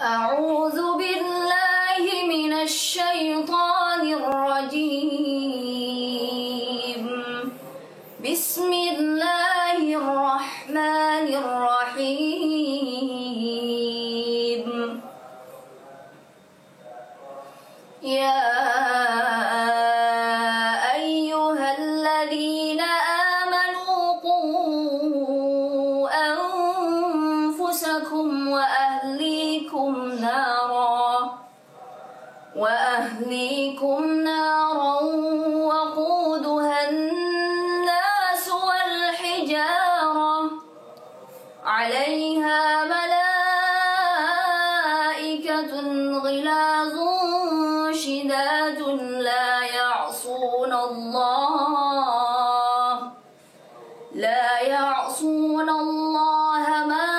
أعوذ بالله من الشيطان الرجيم. بسم الله الرحمن الرحيم. يا أيها الذين آمنوا قوا أنفسكم وأهليكم نارا وقودها الناس والحجارة عليها ملائكة غلاظ شداد لا يعصون الله ما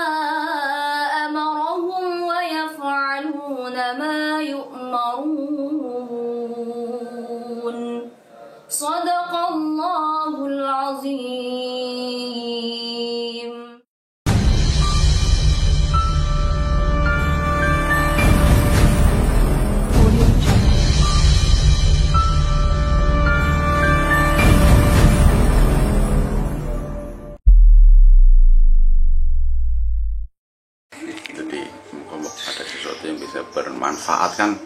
أمرهم ويفعلون ما يؤمرون. صدق الله العظيم. Jadi ada sesuatu yang bisa bermanfaat kan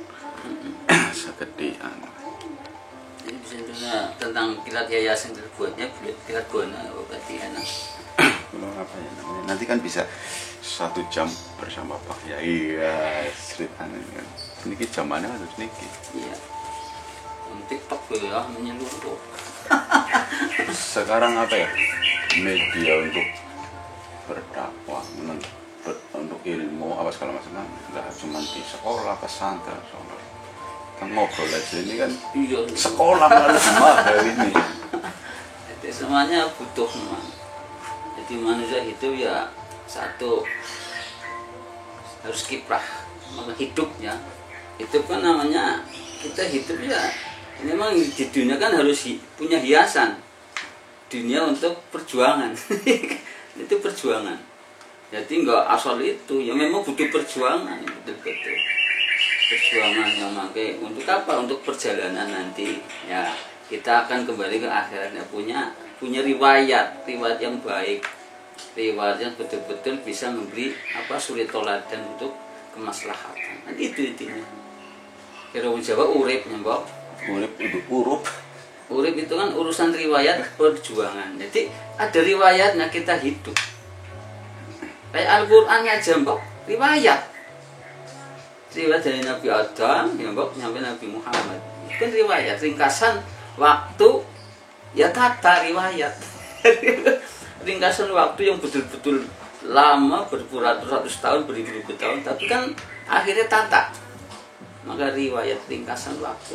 segede Jadi bisa tentang kilat yayasan terbuatnya kilat buana berarti enak. Kalau apa ya namanya nanti kan bisa 1 jam bersama Pak Yai ya ceritanya kan ini zamannya harus niki Iya. TikTok ya menyeluruh. sekarang apa ya media untuk berdakwah untuk ilmu apa segala macam kan nggak cuma di sekolah pesantren soalnya kita ngobrol aja ini kan Iya. sekolah harus mahal ini. Jadi semuanya butuh memang. Jadi manusia hidup ya satu harus kiprah, maka hidupnya hidup kan namanya kita hidup ya memang di dunia kan harus punya hiasan dunia untuk perjuangan. Itu perjuangan. Jadi enggak asal itu, ya memang butuh perjuangan, betul-betul perjuangan yang pakai untuk apa? Untuk perjalanan nanti ya kita akan kembali ke akhiratnya punya riwayat yang baik, riwayat yang betul-betul bisa memberi suri toladan untuk kemaslahatan. Nah, itu intinya. Kira Jawa urip nyembok. Urip itu kan urusan riwayat perjuangan. Jadi ada riwayatnya kita hidup. Kayak Al-Qur'annya aja mbok riwayat dari Nabi Adam ya mbok sampai Nabi Muhammad. Itu kan riwayat ringkasan waktu ya tata riwayat. Ringkasan waktu yang betul-betul lama berpuluh-ratus tahun beribu-ribu tahun tapi kan akhirnya tata. Maka riwayat ringkasan waktu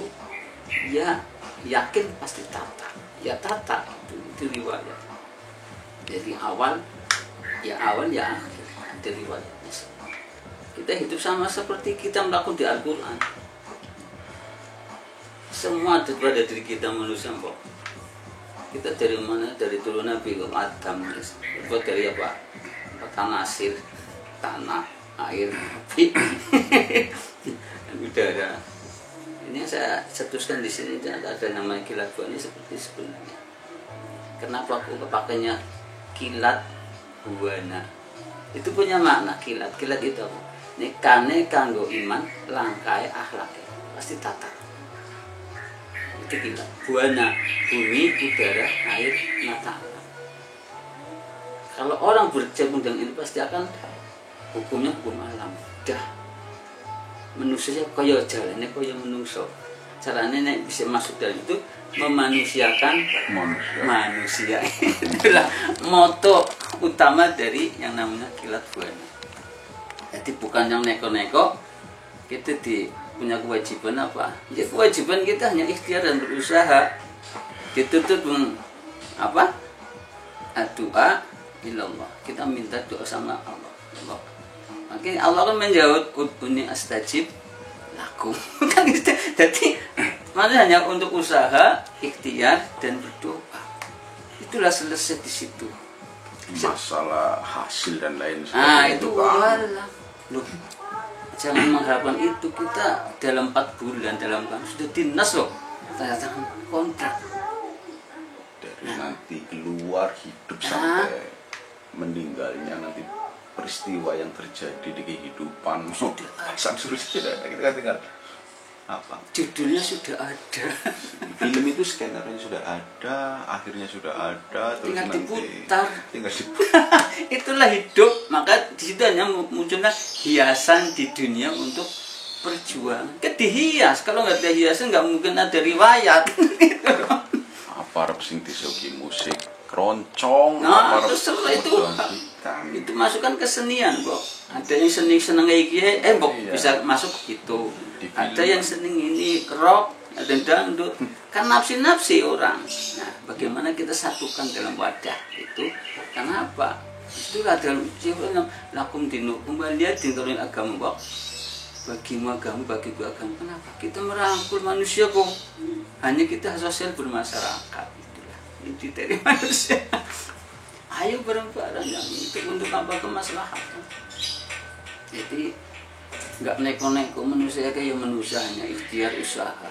ya yakin pasti tata. Ya tata itu riwayat. Jadi awal ya akhir ada riwayatnya. Kita hidup sama seperti kita melakukan di Al-Quran. Semua ada pada diri kita manusia kok. Kita dari mana? Dari turun Nabi Adam. Buat dari apa? Tanah asir, tanah, air, api, dan udara. Ini yang saya cetuskan di sini ada nama kilat buana seperti sebenarnya. Kenapa aku kepakainya kilat buana? Itu punya makna kilat. Kilat itu apa? Nekane kanggo iman, langkai akhlake pasti tata. Itu kilat. Buana bumi, udara, air, mata. Kalau orang berkecimpung dengan ini pasti akan hukumnya hukum alam. Dah manusia kaya jalannya kaya menungso. Caranya nek bisa masuk dalam itu memanusiakan manusia. Itulah moto utama dari yang namanya kilat buana. Jadi bukan yang neko-neko, kita punya kewajiban apa? Ya kewajiban kita hanya ikhtiar dan berusaha. Ditutup apa? Doa ilallah. Kita minta doa sama Allah. Makanya Allah kan menjawab ud'uni astajib lakum. Kan gitu. Jadi mana hanya untuk usaha, ikhtiar dan berdoa. Itulah selesai di situ. Masalah hasil dan lain sebagainya. Itu walah. Loh. jangan mengharapkan itu. Kita dalam 4 bulan dalam kan sudah dinas loh, tanda tangan kontrak. Dari nanti keluar hidup sampai meninggalnya, nanti peristiwa yang terjadi di kehidupan sang suruh tidak kita kan tinggal apa? Judulnya sudah ada. Film itu skenario sudah ada, akhirnya sudah ada, terus Tinggal nanti diputar. tinggal diputar. Itulah hidup. Maka di situ hanya muncullah hiasan di dunia untuk perjuangan. Dihias, kalau nggak ada hiasan nggak mungkin ada riwayat. Apa arep sing disugi musik keroncong, Nah, apa arep terus setelah itu modelan hitam. itu masukkan kesenian, Bok. Ada yang seneng iki, Bok, Iya. bisa masuk gitu. Di film. Ada yang seneng ini rock, ada yang dangdut. Kan nafsi-nafsi orang. Nah, bagaimana kita satukan dalam wadah itu? Karena apa? Itulah dalam lakum dinukum dia dinturin agama, Bok. Bagimu agama, bagiku agama. Kenapa? Kita merangkul manusia, kok. Hanya kita sosial bermasyarakat. Itulah inti dari manusia. Ayo bareng-bareng untuk apa kemaslahatan. Jadi nggak neko-neko manusia kayak manusia, hanya ikhtiar usaha.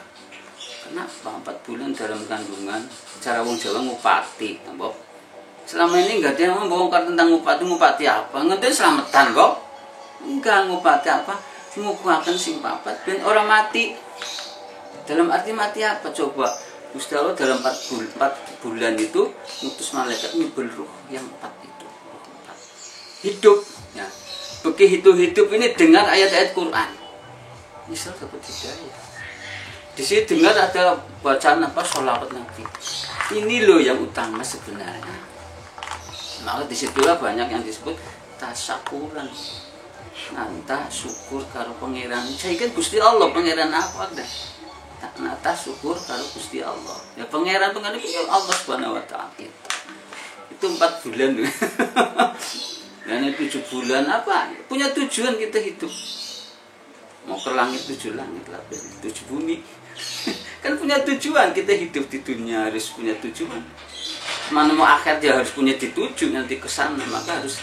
Kenapa 4 bulan dalam kandungan? Cara wong Jawa ngupati, Mbok. Selama ini nggak ada yang membongkar tentang ngupati apa? Ngerti selamatan kok? Enggak, ngupati apa? Ngukuhaken sing papat ben orang mati. Dalam arti mati apa coba? Gusti Allah dalam 4 bulan itu ngutus malaikat nyebel ruh yang 4 itu. Hidup ya. Begitu hidup ini dengar ayat-ayat Quran. Misal dapat hidayah. Di sini dengar ada bacaan apa sholawat Nabi. Ini loh yang utama sebenarnya. Maka disitulah banyak yang disebut tasyakuran. Nanta syukur karo pangeran. Saya kan Gusti Allah pangeran apa dah? Nata syukur karo Gusti Allah. Ya pangeran itu Allah Subhanahu wa taala. Itu 4 bulan. Dan 7 bulan apa? Punya tujuan kita hidup. Mau ke langit 7 langit lah, 7 bumi. Kan punya tujuan kita hidup di dunia, harus punya tujuan. Mana mau akhir dia harus punya dituju nanti ke sana, maka harus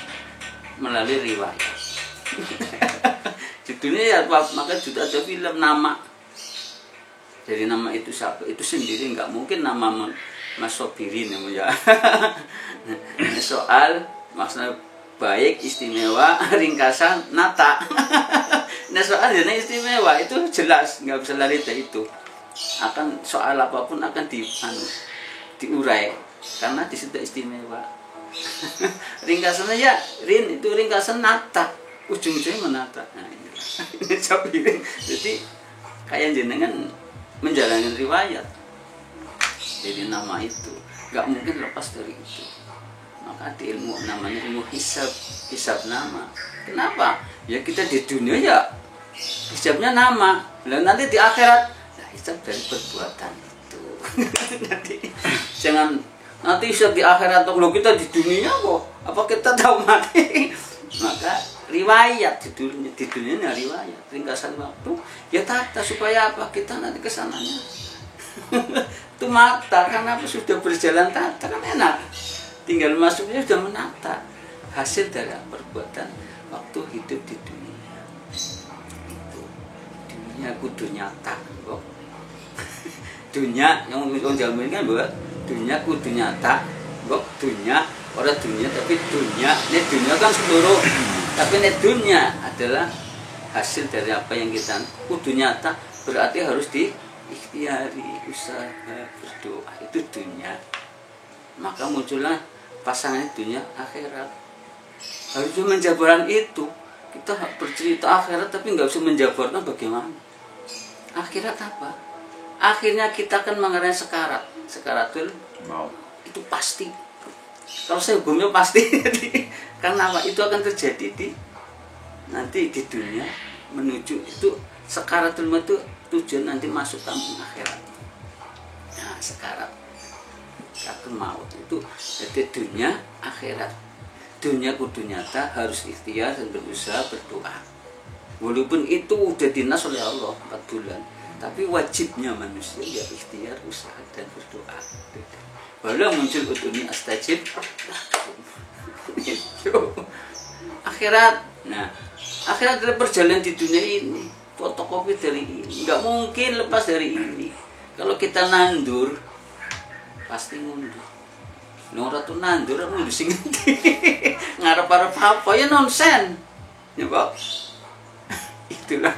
melalui riwayat. Di dunia ya maka sudah ada film nama. Jadi nama itu siapa? Itu sendiri nggak mungkin nama Mas Sobirin ya. Soal maksudnya baik, istimewa, ringkasan, nata. Nah soal yang istimewa itu jelas, nggak bisa lari dari itu. Akan soal apapun akan diurai karena di situ istimewa. Ringkasannya ya, itu ringkasan nata, ujung-ujungnya menata. Nah, ini Sobirin. Jadi kayak jenengan menjalankan riwayat. Jadi nama itu nggak mungkin lepas dari itu. Maka di ilmu namanya ilmu hisab nama. Kenapa? Ya kita di dunia ya hisabnya nama. Lalu nanti di akhirat ya hisab dari perbuatan itu. Nanti jangan nanti hisab di akhirat atau kita di dunia kok. Apa kita tahu mati? Maka riwayat di dunia riwayat ringkasan waktu ya tata supaya apa kita nanti kesananya. Itu mata karena apa sudah berjalan tata kan enak. Tinggal masuknya sudah menata hasil dari perbuatan waktu hidup di dunia. Itu dunia kudu nyata, kok. Dunia yang orang Jawa kan bahwa dunia kudu nyata, kok dunia orang dunia tapi dunia ini dunia kan seluruh, tapi ini dunia adalah hasil dari apa yang kita kudu nyata berarti harus diikhtiari usaha berdoa itu dunia. Maka muncullah pasangan dunia akhirat. Harusnya menjabarkan itu. Kita bercerita akhirat tapi nggak bisa menjabarkan bagaimana. Akhirat apa? Akhirnya kita akan mengenai sekarat. Sekaratul maut. Itu pasti. Kalau saya hukumnya pasti. Karena apa? Itu akan terjadi nanti di dunia menuju itu sekaratul maut itu tujuan nanti masuk kampung akhirat. Nah, sekarat. Akan maut itu jadi dunia akhirat. Dunia kudu nyata harus ikhtiar dan berusaha berdoa. Walaupun itu udah dinas oleh Allah 4 bulan, tapi wajibnya manusia ya ikhtiar, usaha dan berdoa. Walau muncul uduni astajib akhirat. Nah Akhirat adalah perjalanan di dunia ini, fotokopi dari ini, nggak mungkin lepas dari ini. Kalau kita nandur pasti mundur. Nora tuh nandur mundur sing ngarep-arep apa ya, nonsen ya Pak. Itulah.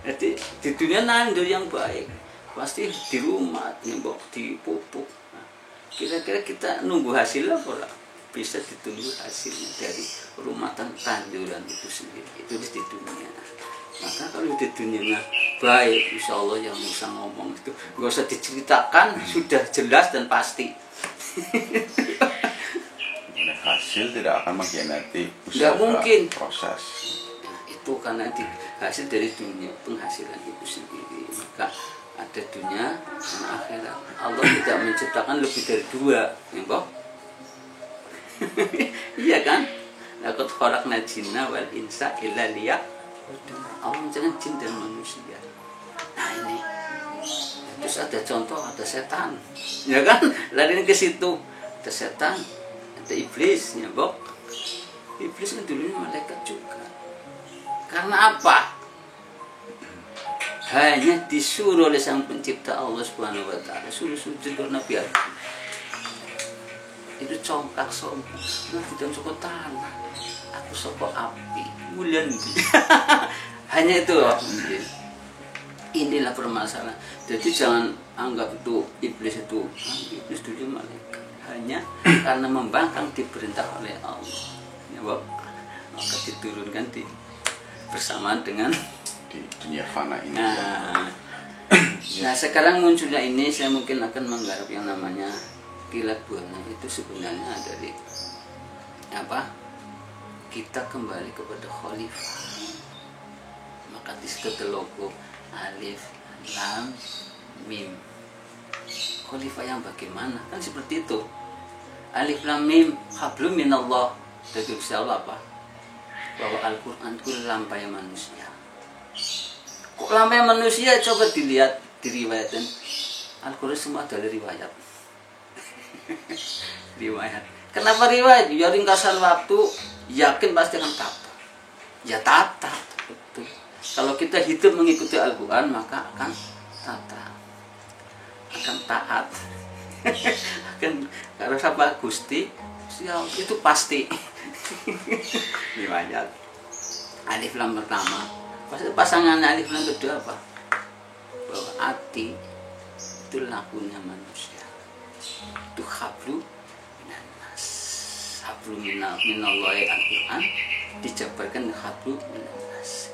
Jadi di dunia nandur yang baik pasti di rumah nyembok dipupuk. Nah, kira-kira kita nunggu hasilnya apa? Bisa ditunggu hasilnya dari rumah tanduran itu sendiri. Itu di dunia. Maka kalau di dunia baik, insya Allah yang bisa ngomong itu nggak usah diceritakan, sudah jelas dan pasti. Hasil tidak akan mengkhianati Nggak mungkin. proses. Nah, itu karena hasil dari dunia, penghasilan itu sendiri. Maka ada dunia dan akhirat. Allah tidak menciptakan lebih dari dua, ya Boh? Iya kan? Laqad khalaqnal jinna wal insa illa liya'budun. Allah menciptakan jin dan manusia. Nah ini, terus ada contoh, ada setan, ya kan? Lari ke situ, ada setan, ada iblis, ya Boh? Iblis kan dulunya malaikat juga. Karena apa? Hanya disuruh oleh Sang Pencipta Allah Subhanahu wa taala, suruh sujud karena Nabi Adam. Itu congkak sombong. Nah, kita cukup tanah. Aku soko api. Mulian. Hanya itu loh. Inilah permasalahan. Jadi jangan anggap itu iblis itu. Iblis dulu malaikat. Hanya karena membangkang diperintah oleh Allah. Ya, Boh. Maka diturunkan bersamaan dengan Di dunia fana ini. Nah, sekarang munculnya ini saya mungkin akan menggarap yang namanya kilat buana. Itu sebenarnya dari apa? Kita kembali kepada khalifah. Maka di situ ada logo alif lam mim. Khalifah yang bagaimana? Kan seperti itu. Alif lam mim hablum minallah. Jadi Allah apa? Bahwa Al-Quran itu lampai manusia. Kok lampai manusia? Coba dilihat diriwayatkan. Al-Quran semua adalah riwayat. Riwayat. Kenapa riwayat? Ya ringkasan waktu, yakin pasti akan tata. Ya tata. Betul. Kalau kita hidup mengikuti Al-Quran maka akan tata. Akan taat. Akan kalau sama Gusti, itu pasti. Riwayat. Alif lam pertama. Pasangan alif lam kedua apa? Bahwa hati itu lakunya manusia. Itu hablu minan nas. Hablu minallahi Al-Quran dijabarkan hablu minan nas.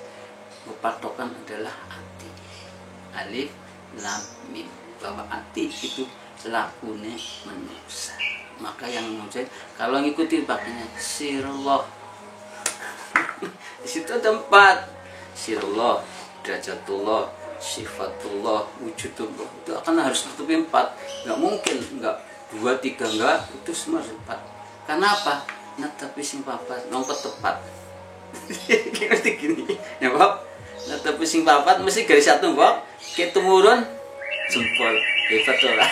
Patokan adalah hati. Alif lam mim. Bahwa hati itu lakunya manusia. Maka yang menurut kalau ngikuti pakainya sirullah. Di situ ada 4. Sirullah, derajatullah, sifatullah, wujudullah. Itu akan harus tutupi 4. Enggak mungkin, enggak 2, 3 enggak, itu semua 4. Karena apa? Nah, tapi sing papat ngongkot tepat. Mesti gini, ya Pak. Nah, tapi sing papat mesti garis satu, Pak. Kayak tumurun jempol. Hebat ora.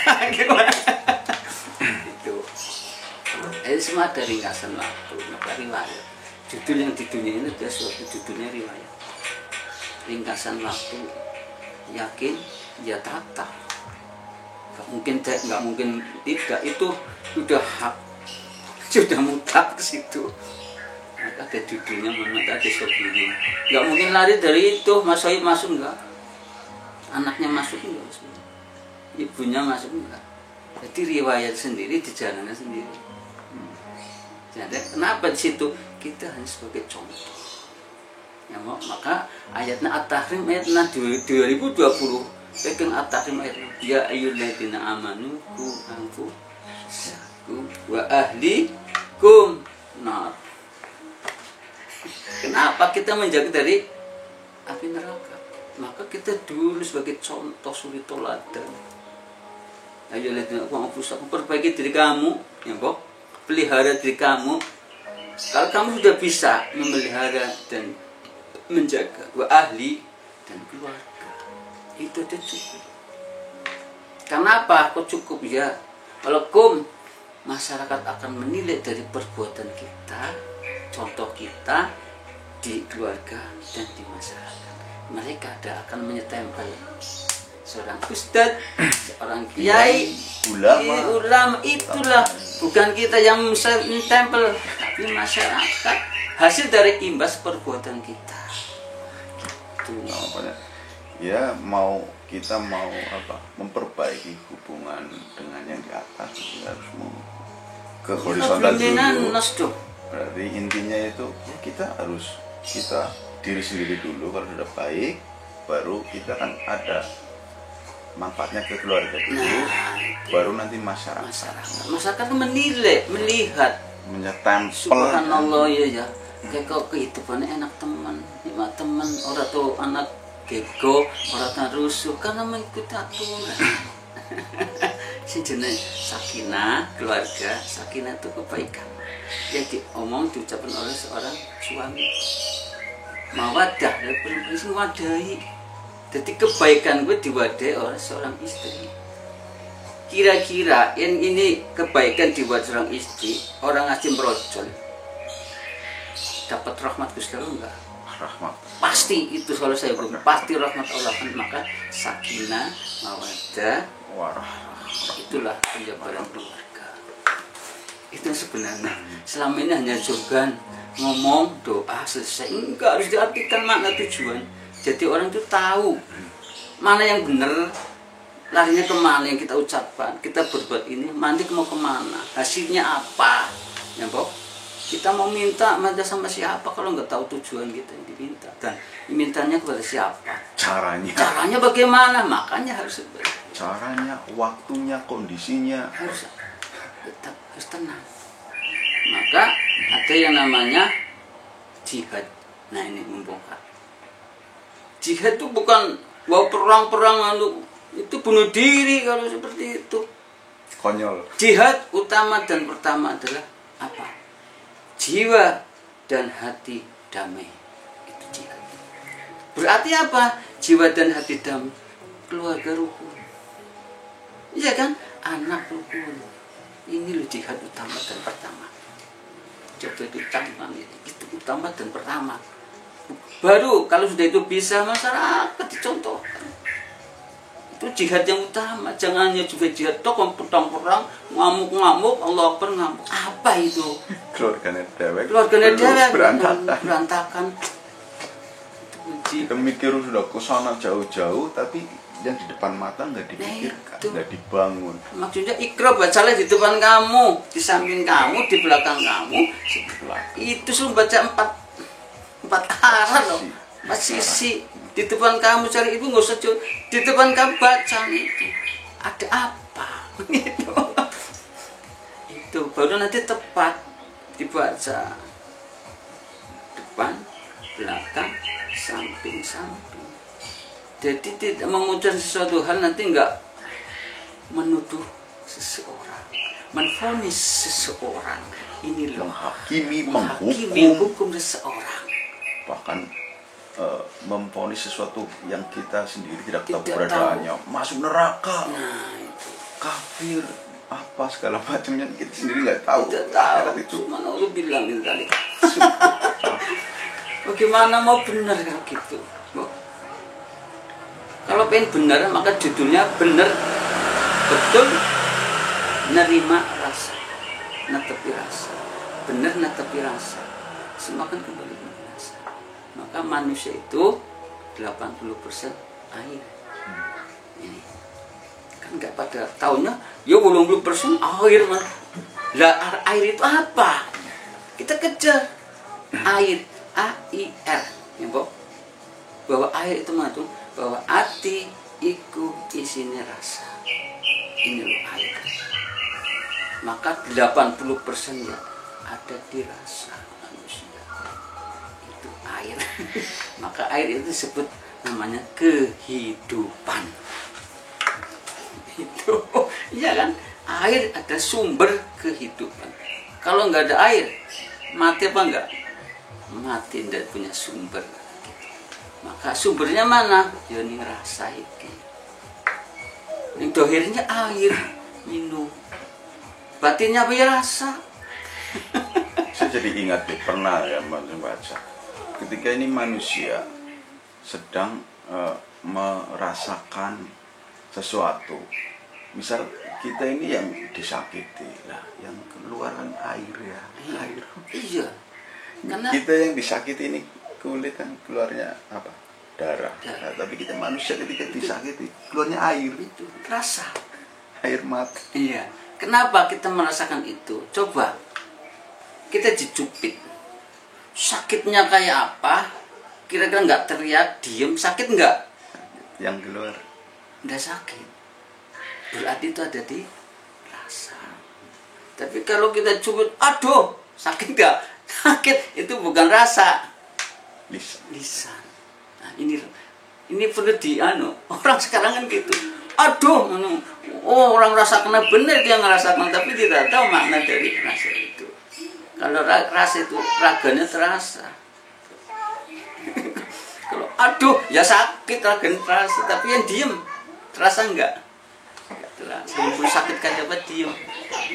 Itu semua ada ringkasan waktu, maka riwayat. Judul yang di dunia ini adalah suatu judulnya riwayat. Ringkasan waktu, yakin, ya tata. Gak mungkin tidak, itu sudah hak, sudah mutlak ke situ. Maka ada judulnya, mana ada sobini. Gak mungkin lari dari itu, Mas Sohib masuk enggak? Anaknya masuk enggak? Ibunya masuk enggak? Jadi riwayat sendiri, dijalannya sendiri. Jadi kenapa di situ kita hanya sebagai contoh? Ya, maka ayatnya At-Tahrim ayatnya 2020 pegang At-Tahrim ayat ya ayyuhalladzina amanu qu anfusakum wa ahlikum nar. Kenapa kita menjaga dari api neraka? Maka kita dulu sebagai contoh suri toladan. Ayyuhalladzina qu anfusakum, perbaiki diri kamu, ya Boh. Pelihara diri kamu. Kalau kamu sudah bisa memelihara dan menjaga wa ahli dan keluarga, itu udah cukup. Kenapa kok cukup? Ya walaupun masyarakat akan menilai dari perbuatan kita, contoh kita, di keluarga dan di masyarakat. Mereka akan menyetempel seorang ustadz, seorang kiai, ulama, itulah bukan kita yang mentempel, tapi masyarakat, hasil dari imbas perbuatan kita. Ya kita mau memperbaiki hubungan dengan yang di atas, ya harus mau ke horizontal dulu. Berarti intinya itu ya kita diri sendiri dulu, kalau sudah baik baru kita kan ada manfaatnya ke keluarga dulu, baru nanti masyarakat menilai, melihat, menyetempel. Subhanallah ya kayak kok kehidupannya enak teman, lima teman, orang tuh anak gego, orang tak rusuh karena mengikuti aturan. Sejenis sakinah keluarga, sakinah itu kebaikan yang diucapkan oleh seorang suami. Mawadah, dari prinsip wadahi. Jadi kebaikan gue diwadahi oleh seorang istri. Kira-kira yang ini kebaikan dibuat seorang istri, orang ngasih merojol, dapat rahmat Gusti Allah enggak? Rahmat. Pasti itu kalau saya belum pasti rahmat Allah kan. Maka sakinah, mawaddah, warahmah, itulah penjabaran keluarga. Itu sebenarnya selama ini hanya slogan, ngomong, doa, selesai. Enggak, harus diartikan makna tujuan. Jadi orang itu tahu mana yang benar, larinya kemana yang kita ucapkan, kita berbuat ini, nanti mau kemana, hasilnya apa, ya Bob? Kita mau minta sama siapa kalau nggak tahu tujuan kita yang diminta, dan mintanya kepada siapa? Caranya bagaimana? Makanya harus caranya, waktunya, kondisinya harus tenang. Maka ada yang namanya jihad. Nah ini membongkar. Jihad itu bukan perang itu bunuh diri kalau seperti itu. Konyol. Jihad utama dan pertama adalah apa? Jiwa dan hati damai. Itu jihad. Berarti apa? Jiwa dan hati damai. Keluarga rukun. Iya kan? Anak rukun. Ini loh jihad utama dan pertama. Coba itu utama dan pertama. Baru kalau sudah itu bisa masyarakat dicontohkan. Itu jihad yang utama. Jangan hanya juga jihad toh perang ngamuk Allah Akbar ngamuk. Apa itu? Keluarganya dewek berantakan. Kita mikir sudah ke sana jauh-jauh, tapi yang di depan mata nggak dipikirkan, nggak dibangun. Maksudnya ikra bacalah di depan kamu, di samping kamu, di belakang kamu. Itu suruh baca empat arah loh, 4 sisi. Di depan kamu cari ibu, nggak usah jauh. Di depan kamu baca itu ada apa? Itu baru nanti tepat dibaca. Depan, belakang, samping. Jadi tidak mengucapkan sesuatu hal nanti enggak menuduh seseorang, menvonis seseorang. Ini loh menghukum seseorang. Bahkan memvonis sesuatu yang kita sendiri tidak tahu keberadaannya, masuk neraka, kafir, apa segala macamnya kita sendiri nggak tahu. Tidak tahu. Itu mana lu bilang kali. Bagaimana mau benar kalau gitu? Kalau pengen benar, maka judulnya benar betul nerima rasa, netepi rasa, benar netepi rasa, semakin kembali ke rasa. Maka manusia itu 80% air. Ini kan nggak pada tahunnya, ya 80% air mah. Lah air itu apa? Kita kejar air, AIR, ya Bob. Bahwa air itu mah tuh, bahwa hati iku isinya rasa. Ini loh air. Maka 80% ya ada di rasa manusia. Itu air. Maka air itu disebut namanya kehidupan. Itu, iya kan? Air ada sumber kehidupan. Kalau nggak ada air, mati apa enggak? Mati, tidak punya sumber. Maka sumbernya mana? Ya ini rasa iki. Ini dohirnya air, minum. Batinnya apa ya rasa? Saya jadi ingat pernah ya membaca ketika ini manusia sedang merasakan sesuatu, misal kita ini yang disakiti, lah yang keluar kan air ya, air. Iya. Karena Kita yang disakiti ini kulit kan keluarnya apa? Darah. Nah, tapi kita manusia ketika disakiti keluarnya air, itu rasa. air mata. Iya. Kenapa kita merasakan itu? Coba kita dijupit. Sakitnya kayak apa? Kira-kira nggak teriak, diem, sakit nggak? Yang keluar Nggak sakit. Berarti itu ada di rasa. Tapi kalau kita cupit, aduh, sakit nggak? Sakit itu bukan rasa, lisan. lisan. Nah, ini perlu orang sekarang kan gitu. Aduh, orang rasakan benar dia ngerasakan, tapi tidak tahu makna dari rasa itu. Kalau rasa itu raganya terasa. Kalau aduh ya sakit raganya terasa, tapi yang diem terasa enggak? Terasa. Walaupun sakit kayak apa diem,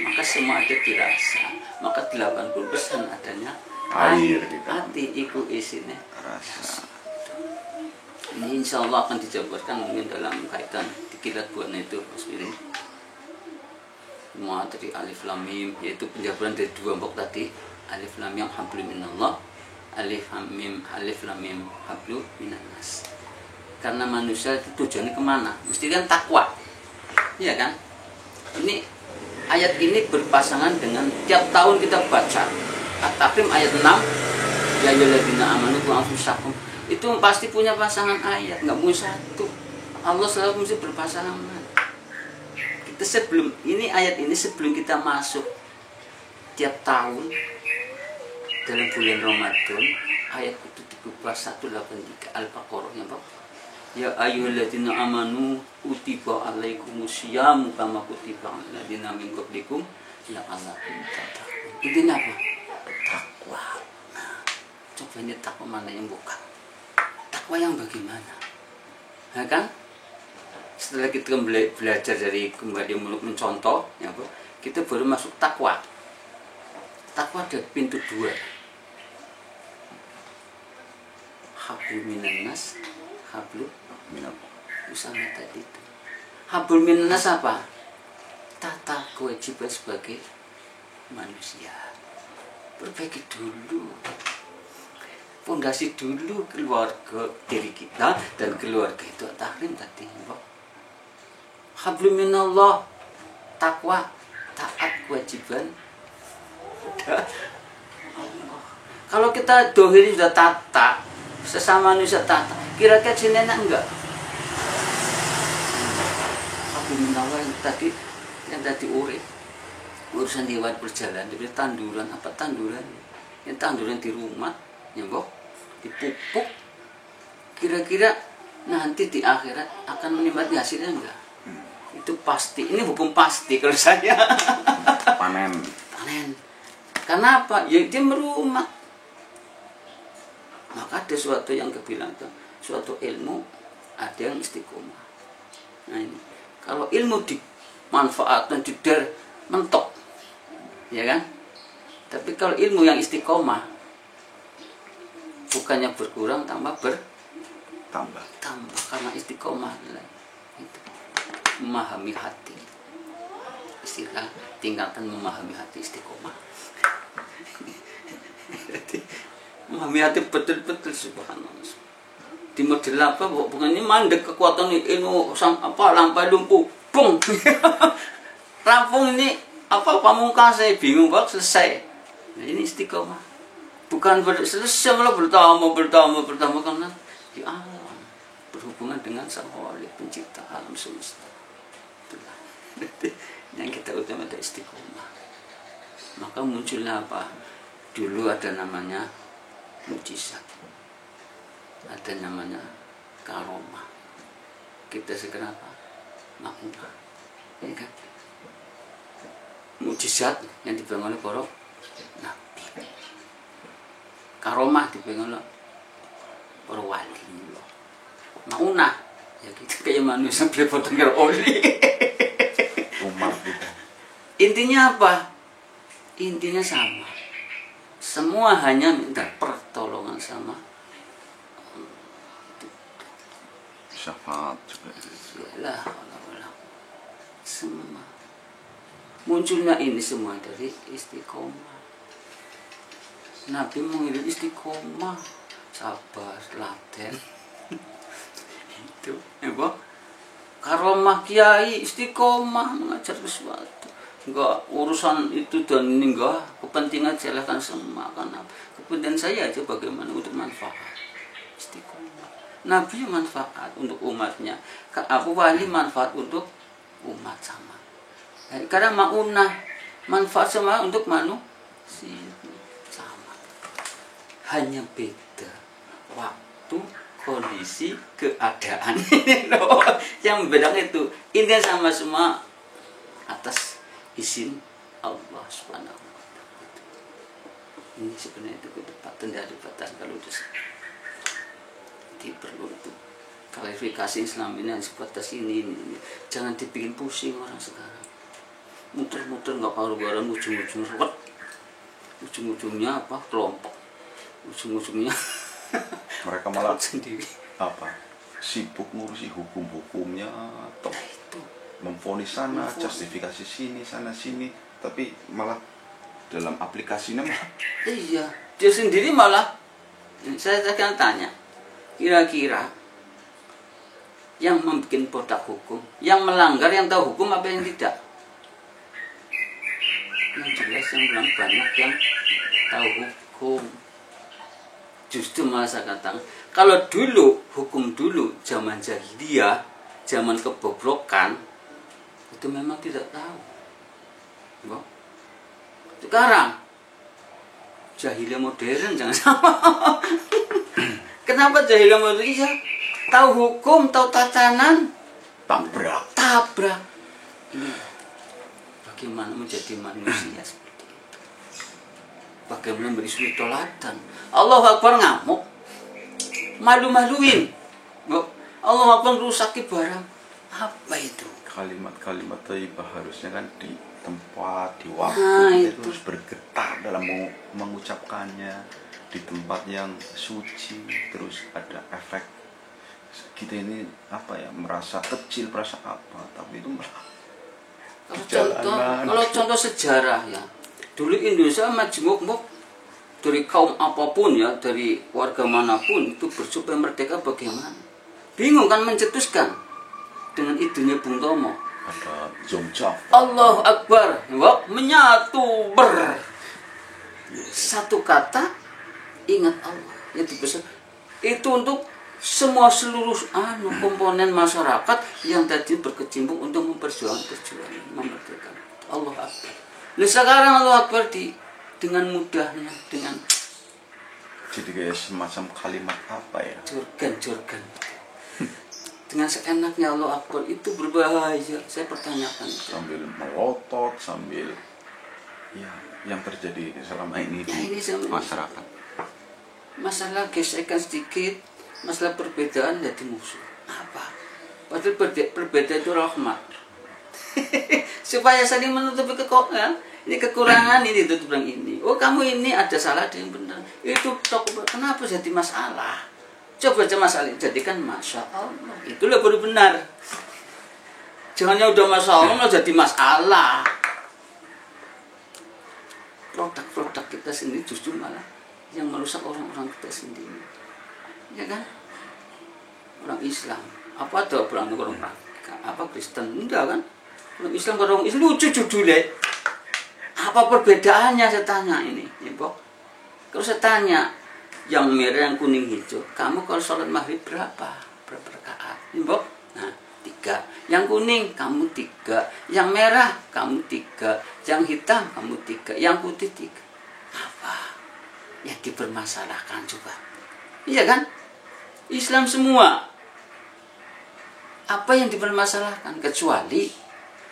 maka semua ada dirasa. Maka 80% adanya Air di dalam hati iku isinya rasa. Ini insya Allah akan dijabarkan mungkin dalam kaitan dikilat buatnya itu Mas Mirin. Semua dari alif lam mim, yaitu penjabaran dari dua mbok tadi, alif lam mim hablum minallah, alif lam mim hablum minannas. Karena manusia itu tujuannya kemana? Mesti kan takwa, iya kan? Ini ayat ini berpasangan dengan tiap tahun kita baca At-Tahrim ayat 6, ya ayyuhalladzina amanu qu anfusakum. Itu pasti punya pasangan ayat, nggak punya satu. Allah selalu mesti berpasangan. Kita sebelum ini ayat ini sebelum kita masuk tiap tahun dalam bulan Ramadan, ayat itu dibuka 183 Al-Baqarah yang Pak. Ya ayyuhalladzina amanu kutiba alaikumusyamu kama kutiba alal ladzina min qablikum la'allakum tattaqun. Intinya apa? Takwa. Nah, coba ini takwa mana yang bukan? Takwa yang bagaimana? Nah, kan? Setelah kita belajar dari kembali mencontoh, ya, Bu, kita baru masuk takwa. Takwa ada pintu 2. Hablum minannas, hablum usama tadi itu. Hablum minannas apa? Tata kewajiban sebagai manusia. Perbaiki dulu. Fondasi dulu keluarga diri kita, dan keluarga itu Tahrim tadi, Mbak. Hablum minallah, takwa, taat kewajiban. Udah. Allah. Kalau kita dohiri sudah tata, sesama manusia tata, kira-kira sini enak enggak? Hablum minallah yang tadi urusan lewat perjalanan, diberi tanduran, apa tanduran? Yang tanduran di rumah, ya Mbok, dipupuk. Kira-kira nanti di akhirat akan menikmati hasilnya enggak? Itu pasti. Ini hukum pasti kalau saya. Panen. Karena apa? Ya dia merumah. Maka ada suatu yang kebilang, suatu ilmu ada yang istiqomah. Nah ini, kalau ilmu dimanfaatkan judar mentok, ya kan? Tapi kalau ilmu yang istiqomah, bukannya berkurang, tambah Tambah. karena istiqomah itu memahami hati. Istilah tingkatan memahami hati istiqomah. Memahami hati betul-betul, subhanallah. Di model apa? Bukan ini mandek kekuatan ilmu apa lampai lumpuh, bung. Rampung ini apa pamungkas, saya bingung Pak, selesai. Nah, ini istiqomah. Bukan selesai malah bertambah karena di alam berhubungan dengan Sang Khalik pencipta alam semesta. Itulah yang kita utama ada istiqomah. Maka munculnya apa? Dulu ada namanya mujizat, ada namanya karomah. Kita sekarang apa? Makna, ya kan? Mujizat yang dibangun oleh para nabi, karomah dibangun oleh para wali. Maunah ya kita kayak manusia belepotan karo oli. Umat kita. Intinya apa? Intinya sama. Semua hanya minta pertolongan sama syafaat juga itu. lah semua munculnya ini semua dari istiqomah. Nabi mengirim istiqomah, sabar, laten. Itu apa? Karomah kiai istiqomah mengajar sesuatu. Enggak urusan itu dan ini enggak, kepentingan silahkan semua, karena kepentingan saya aja bagaimana untuk manfaat. Istiqomah. Nabi manfaat untuk umatnya, Abu Wali manfaat untuk umat sama. Karena maunah manfaat sama untuk manusia sama. Hanya beda waktu, kondisi, keadaan. Yang membedakan itu intinya sama semua atas izin Allah Subhanahu wa Ta'ala. Ini sebenarnya itu kedepatan dari batas kalau itu perlu untuk klarifikasi Islam ini sebatas ini. Jangan dibikin pusing orang sekarang. Muter-muter nggak karu-karuan, ujung-ujung ruwet, ujung-ujungnya apa kelompok, ujung-ujungnya mereka malah sendiri apa sibuk ngurusi hukum-hukumnya atau itu memvonis sana, justifikasi sini, sana sini, tapi malah dalam aplikasinya malah iya dia sendiri malah. Saya akan tanya, kira-kira yang membuat produk hukum, yang melanggar, yang tahu hukum apa yang tidak? Yang jelas yang bilang banyak yang tahu hukum. Justru malah saya katakan, kalau dulu, hukum dulu, zaman jahiliyah, zaman kebobrokan, itu memang tidak tahu. Sekarang, jahiliyah modern, jangan sama. Kenapa jahiliyah modern? Iya, tahu hukum, tahu tatanan, tabrak. Ini bagaimana menjadi manusia seperti itu? Bagaimana memberi suri toladan? Allahu Akbar ngamuk, malu-maluin. Allahu Akbar rusaki barang. Apa itu? Kalimat-kalimat thayyibah harusnya kan di tempat, di waktu, itu harus bergetar dalam mengucapkannya, di tempat yang suci, terus ada efek kita ini apa ya, merasa kecil, merasa apa, tapi itu malah kalau contoh sejarah ya, dulu Indonesia majemuk dari kaum apapun ya, dari warga manapun itu bersumpah merdeka bagaimana? Bingung kan mencetuskan dengan idenya Bung Tomo. Ada Jomja. Allahu Akbar, menyatu satu kata, ingat Allah. Itu untuk seluruh komponen masyarakat yang tadi berkecimpung untuk memperjuangkan memerdekakan. Allah Akbar. Nah sekarang Allah Akbar dengan mudahnya, dengan jadi kayak semacam kalimat apa ya? Jorgan. Dengan seenaknya Allah Akbar itu berbahaya. Saya pertanyakan. Sambil melotot, sambil ya yang terjadi selama ini di masyarakat. Masalah gesekan sedikit, masalah perbedaan jadi musuh. Apa? Padahal perbedaan itu rahmat. Supaya saling menutupi kekurangan. Ini kekurangan, ini tutup yang ini. Oh kamu ini ada salah, ada yang benar. Itu kenapa jadi masalah? Coba aja masalah jadikan Masya Allah. Itulah baru benar. Jangannya udah masalah malah jadi masalah. Produk-produk kita sendiri justru malah yang merusak orang-orang kita sendiri. Ya kan? Orang Islam. Apa ada orang Kristen? Enggak kan? Orang Islam orang Islam lucu judulnya. Apa perbedaannya saya tanya ini, ya, Bok? Kalau saya tanya, yang merah, yang kuning, hijau, kamu kalau sholat maghrib berapa rakaat? Ya, Bok? Nah, 3. Yang kuning, kamu 3. Yang merah, kamu 3. Yang hitam, kamu 3. Yang putih 3. Apa yang dipermasalahkan coba? Iya kan? Islam semua. Apa yang dipermasalahkan? Kecuali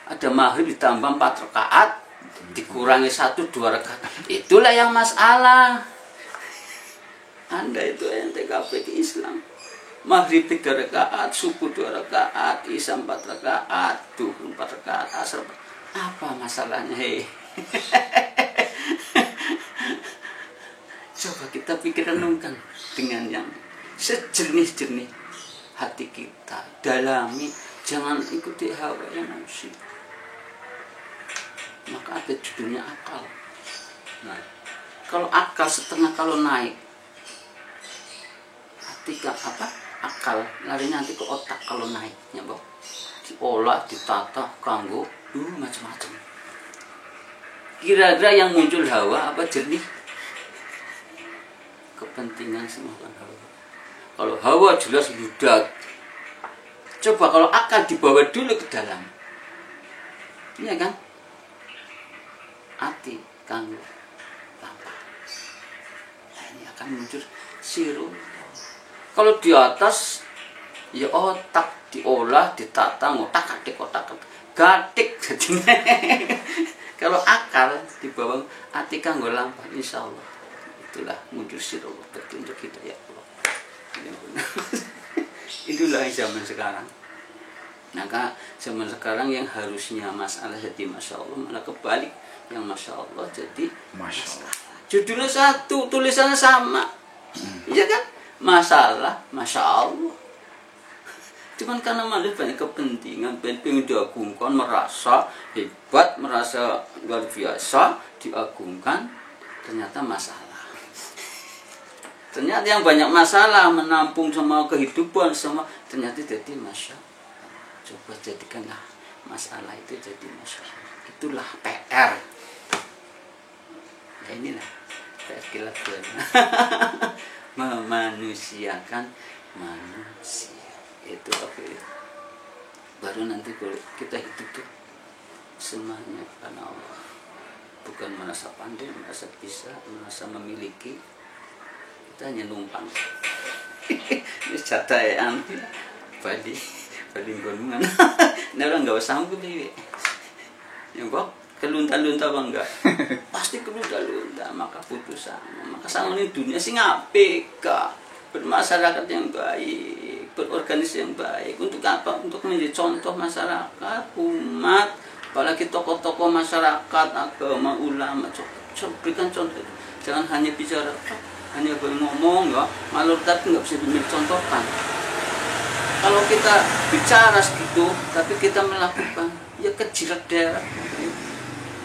ada maghrib ditambah 4 rakaat, dikurangi 1-2 rakaat, itulah yang masalah. Anda itu yang TKP ke Islam. Maghrib 3 rakaat, subuh 2 rakaat, isya 4 rakaat, duhur 4 rakaat, asar. Apa masalahnya? Coba kita pikir renungkan dengan yang sejernih-jernih hati kita, dalami, jangan ikuti hawa emosi. Maka ada judulnya akal. Nah, kalau akal setengah kalau naik, hati akal lari nanti ke otak kalau naiknya, Bok. Diolah, ditata, kanggo, macam-macam. Kira-kira yang muncul hawa apa jernih? Kepentingan semua kan hawa. Kalau hawa jelas budak. Coba kalau akal dibawa dulu ke dalam, iya kan? Hati kanggo apa? Nah, ini akan muncul siru. Kalau di atas ya otak diolah, ditata, ngotak-atik, gatik jadinya. Kalau akal dibawa hati kanggo lampah, insya Allah itulah muncul siru petunjuk kita ya Allah. Itulah zaman sekarang. Maka zaman sekarang yang harusnya masalah jadi masya Allah malah kebalik, yang masya Allah jadi masalah. Judulnya satu, tulisannya sama, iya kan? Masalah, masya Allah. Cuman karena malah banyak kepentingan, pengen diagungkan, merasa hebat, merasa luar biasa, diagungkan, ternyata masalah. Ternyata yang banyak masalah menampung sama kehidupan sama, ternyata jadi masalah. Coba jadikanlah masalah itu jadi masalah. Itulah PR. Ya inilah PR kilat memanusiakan manusia. Itu apa ya? Baru nanti kalau kita hidup tuh semuanya karena Allah, bukan merasa pandai, merasa bisa, merasa memiliki. Kita hanya numpang. Ini jatah ya ambil bali gunungan. Nah orang nggak usah sanggup nih. Ya kok kelunta-lunta apa enggak? Pasti kelunta-lunta. Maka putusan, maka sama ini dunia sih ngapik kak. Bermasyarakat yang baik, berorganisasi yang baik. Untuk apa? Untuk menjadi contoh masyarakat, umat, apalagi tokoh-tokoh masyarakat, agama, ulama. Coba berikan contoh. Jangan hanya bicara, hanya ngomong ya, malu tapi nggak bisa dicontohkan. Kalau kita bicara segitu, tapi kita melakukan, ya kejirat daerah.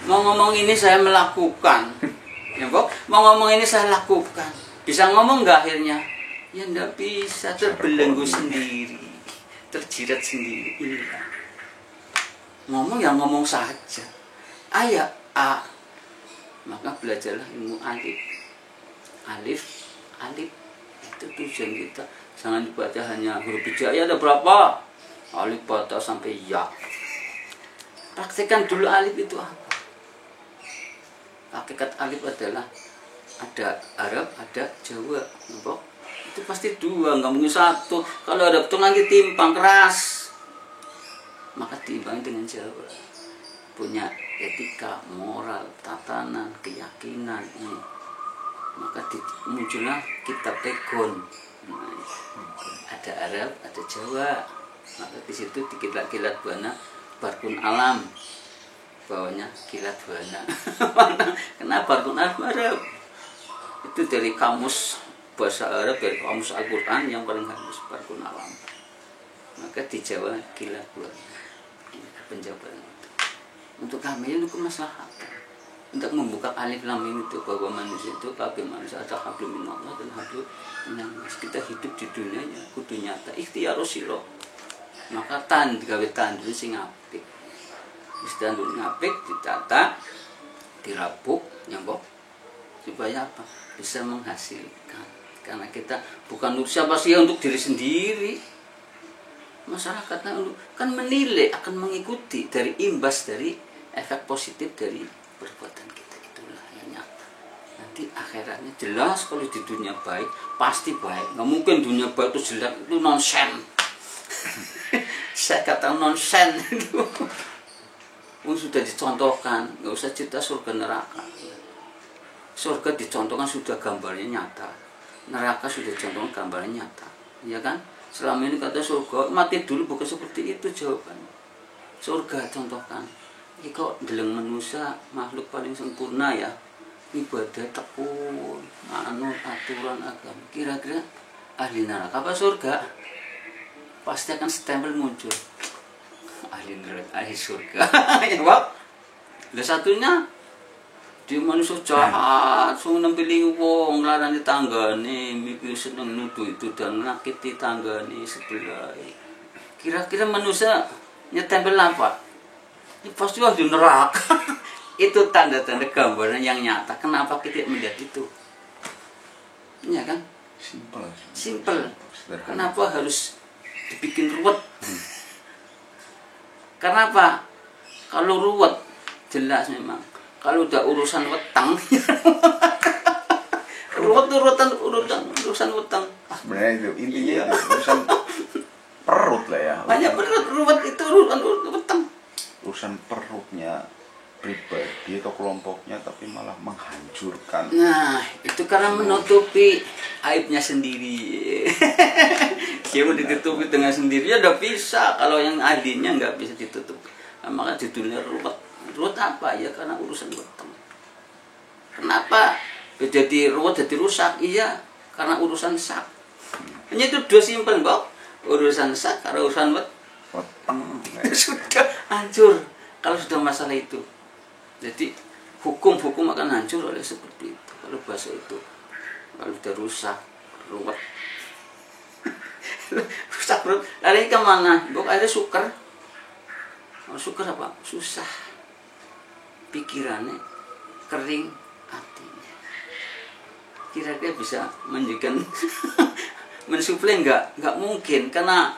Mau ngomong ini saya melakukan, ya Bok. Mau ngomong ini saya lakukan. Bisa ngomong nggak akhirnya? Ya nggak bisa, terbelenggu sendiri, terjirat sendiri. Iya. Ngomong ya ngomong saja. Ayat A, maka belajarlah ilmu alif. Alif itu tujuan kita. Jangan dibaca hanya huruf hijaiyah ada berapa? Alif bata sampai ya. Praktekkan dulu alif itu apa? Hakikat alif adalah ada Arab, ada Jawa, Mbok. Itu pasti dua, nggak mungkin satu. Kalau ada betul lagi timpang keras, maka timbang dengan Jawa. Punya etika, moral, tatanan, keyakinan. Maka muncullah kitab Tegon. Ada Arab, ada Jawa. Maka di situ dikilat-kilat buana Barkun Alam. Bawahnya kilat buana. Kenapa Barkun Alam Arab? Itu dari kamus bahasa Arab, dari kamus Al-Quran yang paling halus, Barkun Alam. Maka di Jawa kilat buana. Penjabaran itu. Untuk kami itu kemaslahatan. Untuk membuka alif lam mim itu bahwa manusia itu kabeh manusia ada hablum minallah dan hablum minannas. Kita hidup di dunia ya kudu nyata ikhtiar sira. Maka digawe tandur sing apik. Wis tandur ngapik ditata, dirabuk nyambok supaya apa? Bisa menghasilkan. Karena kita bukan untuk siapa sih, untuk diri sendiri. Masyarakatnya kan menilai, akan mengikuti dari imbas dari efek positif dari perbuatan kita. Itulah yang nyata. Nanti akhiratnya jelas. Kalau di dunia baik pasti baik, nggak mungkin dunia baik itu jelek, itu nonsen. Saya kata nonsen itu sudah dicontohkan, nggak usah cerita surga neraka. Surga dicontohkan sudah gambarnya nyata, neraka sudah dicontohkan gambarnya nyata, ya kan? Selama ini kata surga mati dulu, bukan seperti itu jawabannya. Surga contohkan. Ini kok deleng manusia makhluk paling sempurna ya, ibadah tekun, manut aturan agama. Kira-kira ahli neraka apa surga? pasti akan stempel muncul. Ahli neraka, ahli surga. Ya, Pak. Lah satunya dia manusia jahat, sing nempiling wong, nglarani tanggane, mikir seneng nuduh itu dan nakiti tanggane sebelah. Kira-kira manusia nyetempel apa? Ini pasti di neraka. Itu tanda-tanda gambaran yang nyata. Kenapa kita melihat itu? Iya kan? Simple. Kenapa harus dibikin ruwet? Kenapa? Kalau ruwet jelas memang. Kalau udah urusan wetang, urusan wetang. Sebenarnya itu intinya itu urusan perut lah ya. Banyak perut, ruwet itu urusan wetang. Urusan perutnya pribadi atau kelompoknya, tapi malah menghancurkan. Nah, itu karena menutupi aibnya sendiri. Dia mau ditutupi dengan sendiri ya udah bisa. Kalau yang ahlinya nggak bisa ditutup, nah, maka judulnya ruwet. Ruwet apa ya? Karena urusan weteng. Kenapa jadi ruwet jadi rusak? Iya, karena urusan sak. Hanya itu dua simpel, Bok. Urusan sak, karena urusan Weteng. sudah hancur. Kalau sudah masalah itu, jadi hukum akan hancur oleh seperti itu. Kalau bahasa itu, kalau sudah rusak, ruwet, rusak bro. Lari kemana? Bok ada suker. Suker apa? Susah. Pikirannya kering, hatinya. Kira-kira bisa menjadikan mensuplai enggak mungkin karena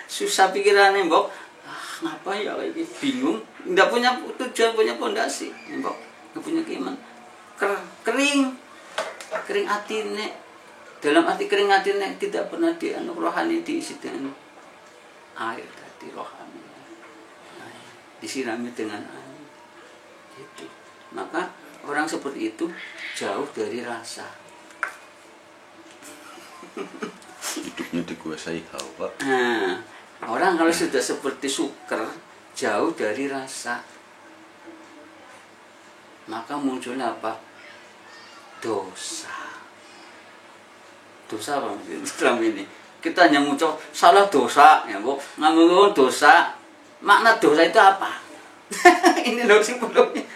susah pikirannya, Mbok. Ngapa ya ini bingung, enggak punya tujuan, punya pondasi, Mbok. Enggak punya keimanan. Kering hatinya. Dalam arti kering hatinya tidak pernah rohani diisi dengan air tadi rohani. Disirami dengan air. Gitu. Maka orang seperti itu jauh dari rasa. Hidupnya dikuasai hawa. Nah, orang kalau sudah seperti suker, jauh dari rasa, maka munculnya apa? Dosa. Dosa apa Islam ini? Kita hanya mengucap salah dosa, ya Bu. Ngomong dosa. Makna dosa itu apa? Ini loh simpulnya.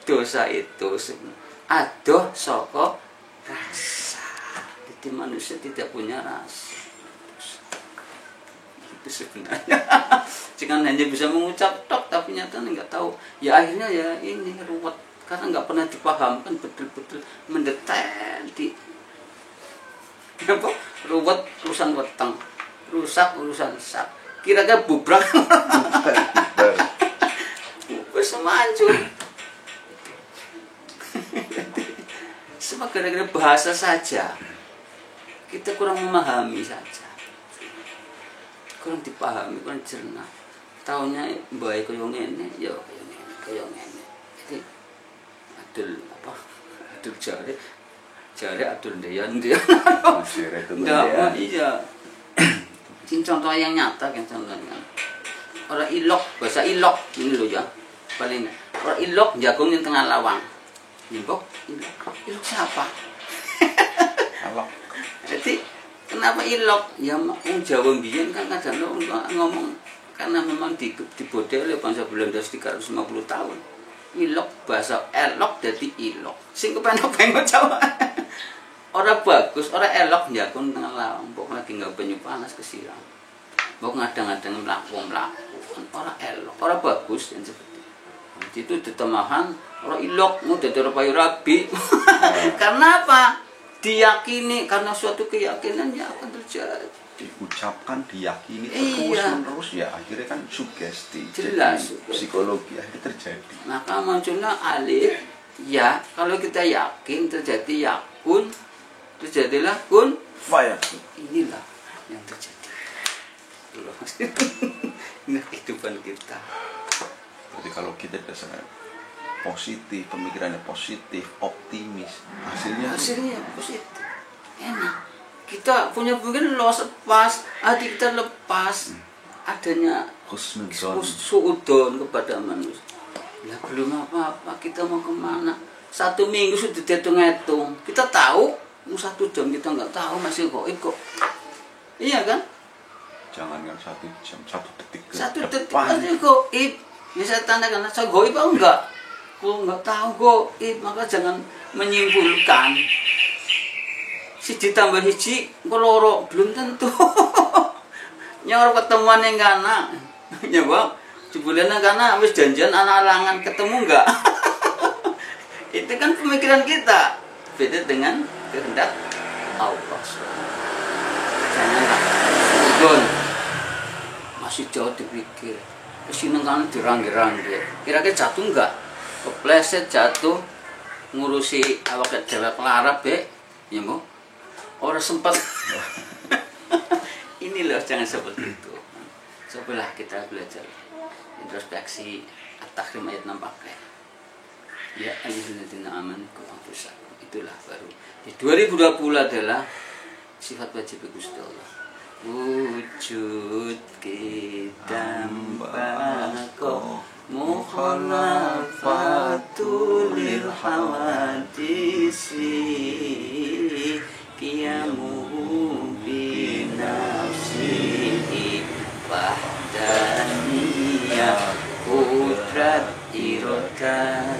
Dosa itu adoh saka rasa. Jadi manusia tidak punya rasa. Itu sebenarnya. Jika hanya bisa mengucap tok tapi nyatanya nggak tahu. Ya akhirnya ya ini ruwet karena nggak pernah dipahamkan betul-betul mendetail di apa? Ruwet urusan weteng, rusak urusan sak. Kira-kira bubrak. Semanjur. Semua gara-gara bahasa saja. Kita kurang memahami saja. Kurang dipahami, kurang cerna. Taunya baik kaya ngene, ya kaya ngene. Jadi Adul jare Adul ndeyan dia. Iya. Ini contoh yang nyata kan contohnya. Orang ilok, bahasa ilok ini loh ya. Paling orang ilok jagung di tengah lawang. Ilok siapa? Alok. Jadi kenapa ilok? Ya orang Jawa mbiyen kan kadang ngomong karena memang dibodel oleh bangsa Belanda 350 tahun. Ilok bahasa elok jadi ilok. Sing kepen-kepen Jawa. Orang bagus, orang elok jagung tengah lawang. Mbok lagi nggak banyu panas kesiram. Mbok ngadang-ngadang mlaku. Orang elok, orang bagus yang seperti itu ditemahan orang ilok mau jadi orang payu rabi. Karena apa? Diyakini karena suatu keyakinan yang akan terjadi. Diucapkan, diyakini Iya. terus ya akhirnya kan sugesti. Jelas. Jadi, psikologi akhirnya terjadi. Maka munculnya alif ya kalau kita yakin terjadi yakun terjadilah kun Fire. inilah yang terjadi. Ini kehidupan kita. Berarti kalau kita dasarnya positif, pemikirannya positif, optimis, hasilnya positif, enak. Kita punya pemikiran lepas, hati kita lepas adanya suudon kepada manusia. Ya belum apa-apa, kita mau kemana? 1 minggu sudah dihitung-hitung. Kita tahu, 1 jam kita nggak tahu masih goib kok. Iya kan? Jangankan 1 jam, 1 detik ke 1 detik depan. pasti goib. Ya saya tanyakan, saya goib apa enggak? Kalau enggak tahu goib, maka jangan menyimpulkan. Siji tambah hiji, engko loro belum tentu. Nyor ketemuan yang kana. Ya, Bang. Jebulane kana wis janjian anak alangan ketemu enggak? Itu kan pemikiran kita. Beda dengan kehendak Allah. Janganlah sudon masih jauh dipikir. Kesini kan diranggi-ranggi. Kira-kira jatuh enggak? Kepleset jatuh ngurusi awak dewek larap be, ya Mbok. Orang sempat. Ini loh, jangan seperti itu. Cobalah kita belajar introspeksi At-Tahrim ayat 6 pakai. Ya ayyuhalladzina amanu qu anfusakum. Itulah baru. Di 2020 adalah sifat wajib Gusti Allah. Wujud kita bako mukhalafatul hawadisi qiyamuhu binafsihi wahdaniyah qudrat irodat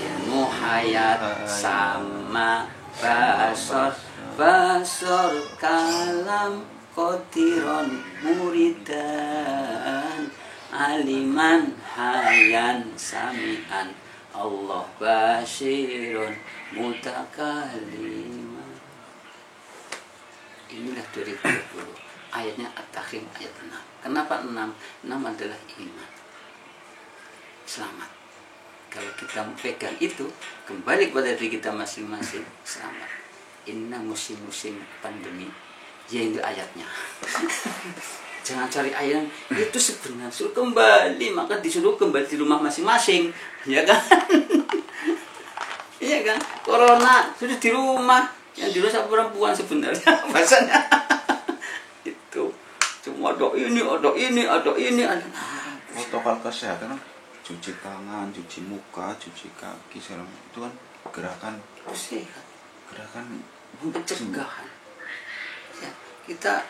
ilmu hayat sama basor kalam qadiron muridan aliman hayan samian Allah basyirun mutakaliman. Inilah 2020 ayatnya At-Tahrim ayat 6. Kenapa 6? 6 adalah iman, selamat. Kalau kita pegang itu, kembali kepada diri kita masing-masing, selamat. Inna musim-musim pandemi, ya itu ayatnya. Jangan cari ayat itu sebenarnya suruh kembali, maka disuruh kembali di rumah masing-masing, ya kan? Iya kan? Corona sudah di rumah, yang di rumah perempuan sebenarnya bahasanya. Itu cuma ada ini. Protokol kesehatan, cuci tangan, cuci muka, cuci kaki, segala itu kan gerakan sehat, gerakan pencegahan. Ya, kita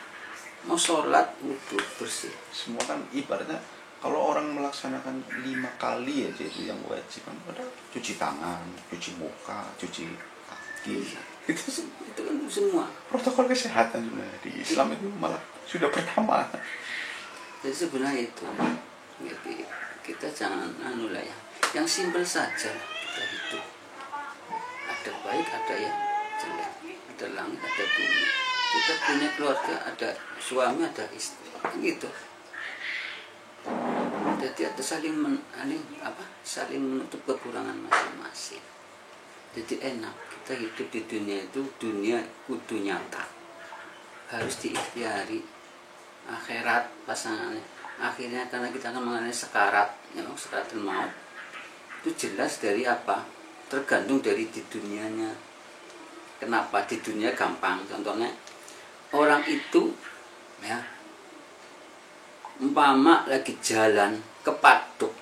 mau sholat wudhu bersih. Semua kan ibaratnya kalau orang melaksanakan 5 kali aja itu yang wajib kan, ada cuci tangan, cuci muka, cuci kaki. Itu kan semua protokol kesehatan sebenarnya di Islam itu malah sudah pertama. Jadi sebenarnya itu, jadi kita jangan lah ya, yang simpel saja kita hidup. Ada baik, ada yang jelek, ada langit, ada bumi. Kita punya keluarga, ada suami, ada istri, gitu. Jadi ada saling menutup kekurangan masing-masing. Jadi enak kita hidup di dunia itu, dunia kudu nyata, harus diikhtiari. Akhirat pasangannya, akhirnya karena kita akan mengalami sekarat, sekaratul maut. Itu jelas dari apa? Tergantung dari di dunianya. Kenapa di dunia gampang? Contohnya orang itu ya umpama lagi jalan kepaduk,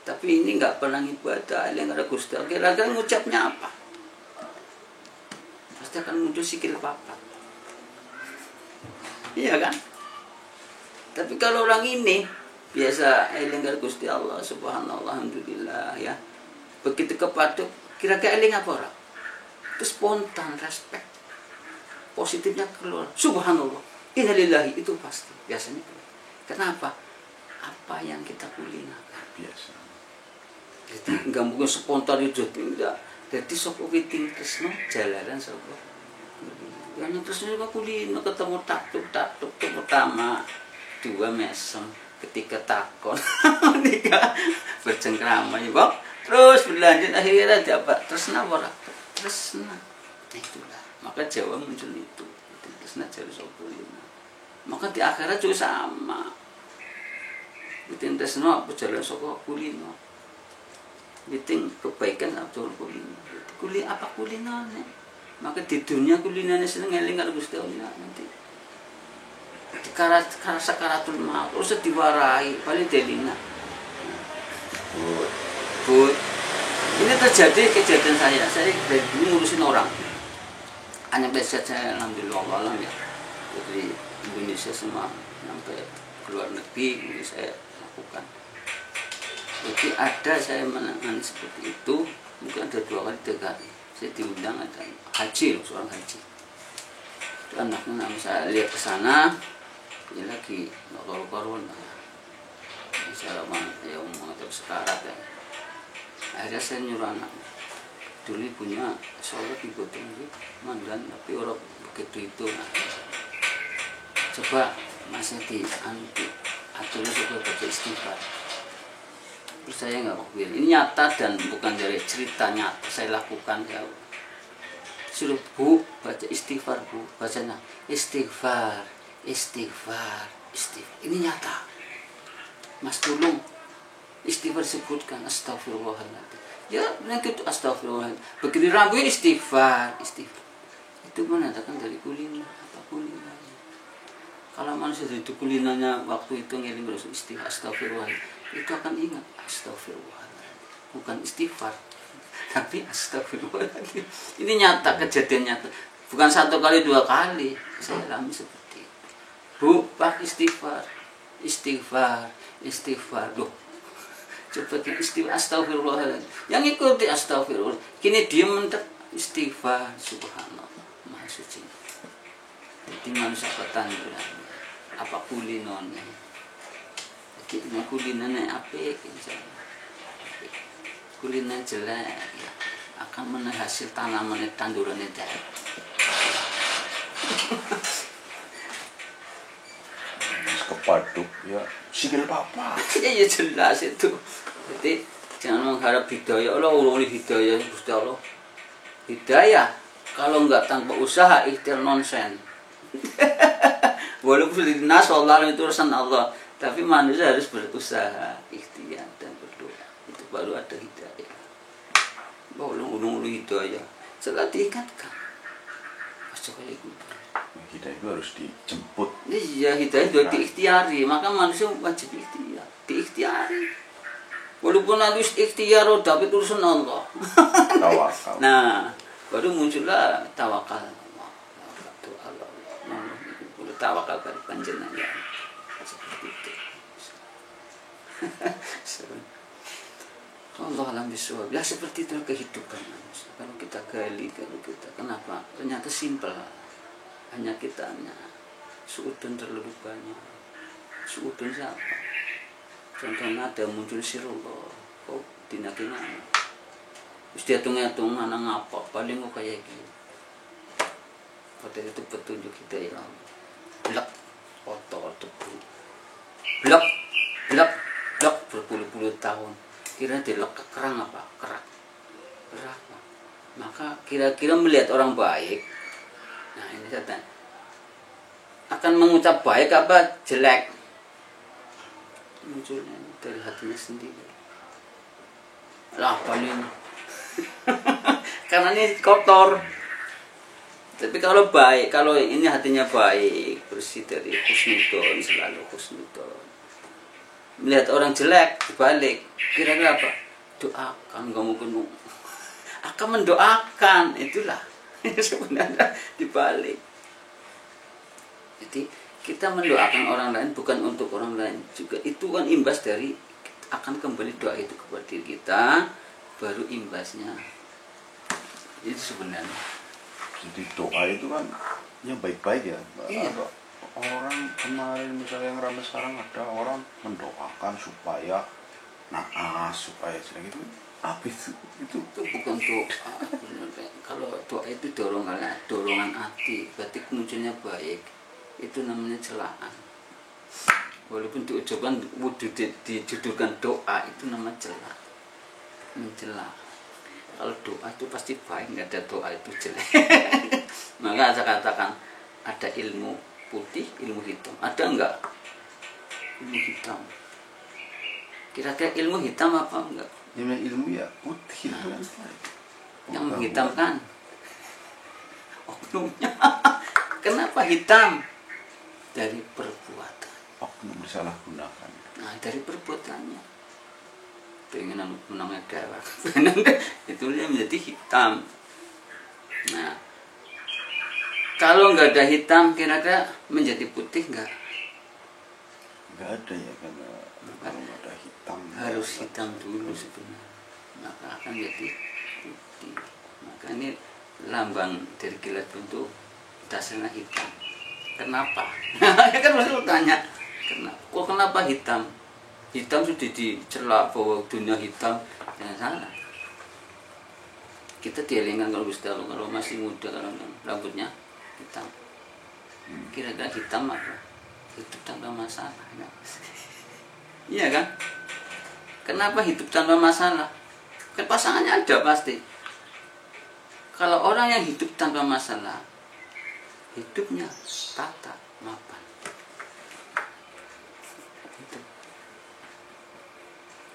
tapi ini nggak pernah ibadah, yang ada Gusti Allah, kira-kira ngucapnya apa? Pasti akan muncul sikil papat, iya kan? Tapi kalau orang ini biasa eling karo Gusti Allah, subhanallah, alhamdulillah ya, begitu kepaduk, kira-kira eling apa orang? Itu spontan, respect, positifnya keluar, subhanallah, innalillahi, itu pasti biasanya. Kenapa? Apa yang kita kulinakan Biasa. jadi nggak mungkin spontan itu, tidak. Jadi sopo witing tresno jalanan sopo yang tresno juga kulino, ketemu tatuk pertama, 2 mesem, ketiga takon, 3 bercengkrama ya Bang, terus berlanjut akhirnya dapat tresna apa? Tresna. Itulah maka Jawa muncul itu tresna jadi sopo kulino. Maka di akhirat juga sama. Witing tresno apa jalan saka kulino. Witing kebaikan apa kulino. Apa kulinane? Maka di dunia kulinane seneng eling karo Gusti Allah nanti. Karena sakaratul maut usah diwarai, paling delingan. But ini terjadi kejadian saya dari dulu ngurusin orang. Hanya biasa saya alhamdulillah alam ya. Jadi bisa semua sampai keluar negeri ini saya lakukan. Jadi ada saya menangani seperti itu, mungkin ada 2 kali 3 kali saya diundang, ada haji loh, seorang haji itu anaknya, saya lihat ke sana ini lagi nggak karu-karuan saya ya mengatur sekarat ya. Akhirnya saya nyuruh anak dulu punya sholat di gotong mandan, tapi orang begitu itu coba masih di aturnya coba baca istighfar. Terus saya nggak mau pilih. Ini nyata dan bukan dari cerita, nyata saya lakukan. Ya suruh Bu baca istighfar, Bu bacanya istighfar, istighfar, istighfar. Ini nyata. Mas tolong istighfar sebutkan astagfirullahaladzim. Ya begitu astagfirullahaladzim. Begitu rambu istighfar, istighfar. Itu menandakan dari kuliner apa kuliner. Kalau manusia itu kulinernya waktu itu ngiling terus istighfar astagfirullahaladzim, itu akan ingat astagfirullahaladzim, bukan istighfar tapi astagfirullahaladzim. Ini nyata, kejadian nyata, bukan 1 kali 2 kali saya alami seperti itu. Bu, Pak istighfar, istighfar, istighfar. Loh, coba istighfar astagfirullahaladzim, yang ikuti astagfirullah, kini dia mentek istighfar, subhanallah maha suci. Jadi manusia ketanduran apa kulinonnya, jadi kulinonnya apa kuliner jelek ya, akan menaik hasil tanaman tandurannya jelek. Kepaduk ya sikil papa. Ya jelas itu. Jadi jangan mengharap hidayah. Allah ulun hidayah Gusti Allah. Hidayah kalau enggak tanpa usaha ikhtiar nonsen. Walaupun dinas Allah itu urusan Allah, tapi manusia harus berusaha, ikhtiar dan berdoa. Itu baru ada hidayah. Ulun hidayah setelah diingatkan. Coba Hidayah itu harus dijemput. Iya, hidayah itu diikhtiari, maka manusia wajib ikhtiar, diikhtiari. Walaupun harus ikhtiar, tapi urusan Allah. Tawakal. Nah, baru muncullah tawakal. Tawakal pada panjenengan seperti itu. Allah alam bisawab. Ya seperti itu kehidupan manusia. Kalau kita gali, kalau kita kenapa? Ternyata simpel. Hanya kita hanya suudun terlalu banyak. Suudun siapa? Contohnya ada muncul sirullah. Oh, dinakinya. Terus dia hitung-hitung mana ngapa? Paling mau kayak gitu. Pada itu petunjuk kita ya Allah. Blak, kotor, tebu. Blak, blak, blak berpuluh-puluh tahun. Kira dilek kerang apa? Kerak. Kerak. Maka kira-kira melihat orang baik. Nah ini saya tanya. Akan mengucap baik apa jelek? Munculnya dari hatinya sendiri. Lah paling. Karena ini kotor. Tapi kalau baik, kalau ini hatinya baik, bersih dari husnudon, selalu husnudon. Melihat orang jelek, dibalik, kira-kira apa? Doakan, gak mungkin akan mendoakan, itulah sebenarnya dibalik. Jadi kita mendoakan orang lain bukan untuk orang lain juga, itu kan imbas dari akan kembali doa itu kepada diri kita, baru imbasnya. Itu sebenarnya. Jadi doa itu kan yang baik-baik ya. Iya. Orang kemarin misalnya yang ramai sekarang ada orang mendoakan supaya naas, supaya jelek itu apa itu? Itu bukan doa. Kalau doa itu dorongan hati, berarti munculnya baik. Itu namanya celaan. Walaupun diucapkan dijudulkan doa, itu namanya celah. Mencela. Kalau doa itu pasti baik, nggak ada doa itu jelek. Maka saya katakan ada ilmu putih, ilmu hitam. Ada enggak ilmu hitam? Kira-kira ilmu hitam apa enggak? ilmu ya putih. Nah, yang menghitamkan oknumnya. Kenapa hitam? Dari perbuatan. Oknum disalahgunakan. Nah, dari perbuatannya. Pengen menangnya daerah. Itu menjadi hitam. Nah, Kalau nggak ada hitam, kira-kira menjadi putih nggak? Nggak ada ya, karena kalau nggak ada hitam Harus hitam dulu sebenarnya, maka akan jadi putih. Maka ini lambang dari kilat bentuk dasarnya hitam. Kenapa? Kan masih tanya, kenapa hitam? Hitam sudah dicela bahwa dunia hitam, jangan salah. Kita dielingan kalau kalau masih muda, kalau rambutnya hitam. Kira-kira hitam apa? Hidup tanpa masalah. Iya kan? Kenapa hidup tanpa masalah? Kan pasangannya ada pasti. Kalau orang yang hidup tanpa masalah, hidupnya tata mapan. Hidup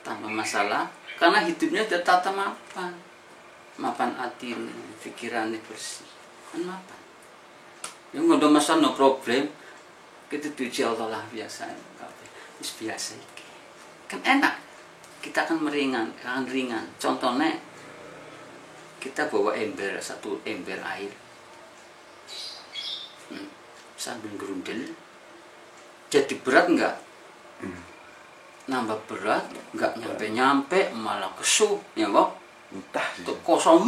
tanpa masalah, karena hidupnya sudah tata mapan. Mapan hati, pikirannya bersih, kan mapan. Yang nggak ada masalah, no problem. Kita tuju Allah lah biasa, biasa. Kan enak. Kita akan ringan. Contohnya, kita bawa satu ember air, sambil gerundel, jadi berat nggak? Nambah berat, nggak nyampe malah kesuh, ya Bok? entah sih. Kosong,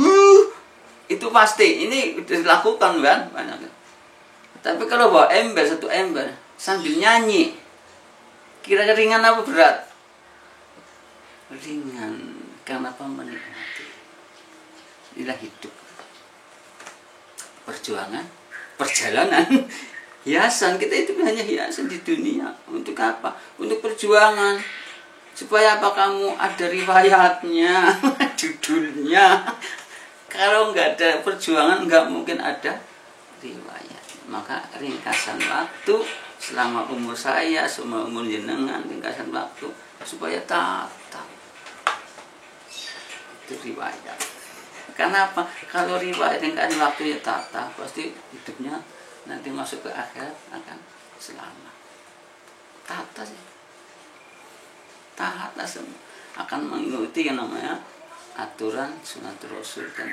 itu pasti. Ini dilakukan kan banyak. Tapi kalau bawa satu ember sambil nyanyi, kira-kira ringan apa berat? Ringan, karena apa? Menikmati. Inilah hidup, perjalanan, hiasan. Kita itu hanya hiasan di dunia. Untuk apa? Untuk perjuangan. Supaya apa? Kamu ada riwayatnya, judulnya. Kalau nggak ada perjuangan, nggak mungkin ada riwayat. Maka ringkasan waktu selama umur saya, semua umur jenengan, ringkasan waktu supaya tata. Itu riwayat. Kenapa? Kalau riwayat ringkasan waktu ya tata, pasti hidupnya nanti masuk ke akhirat akan selamat. Tata sih. Taat semua akan mengikuti yang namanya aturan sunat Rasul dan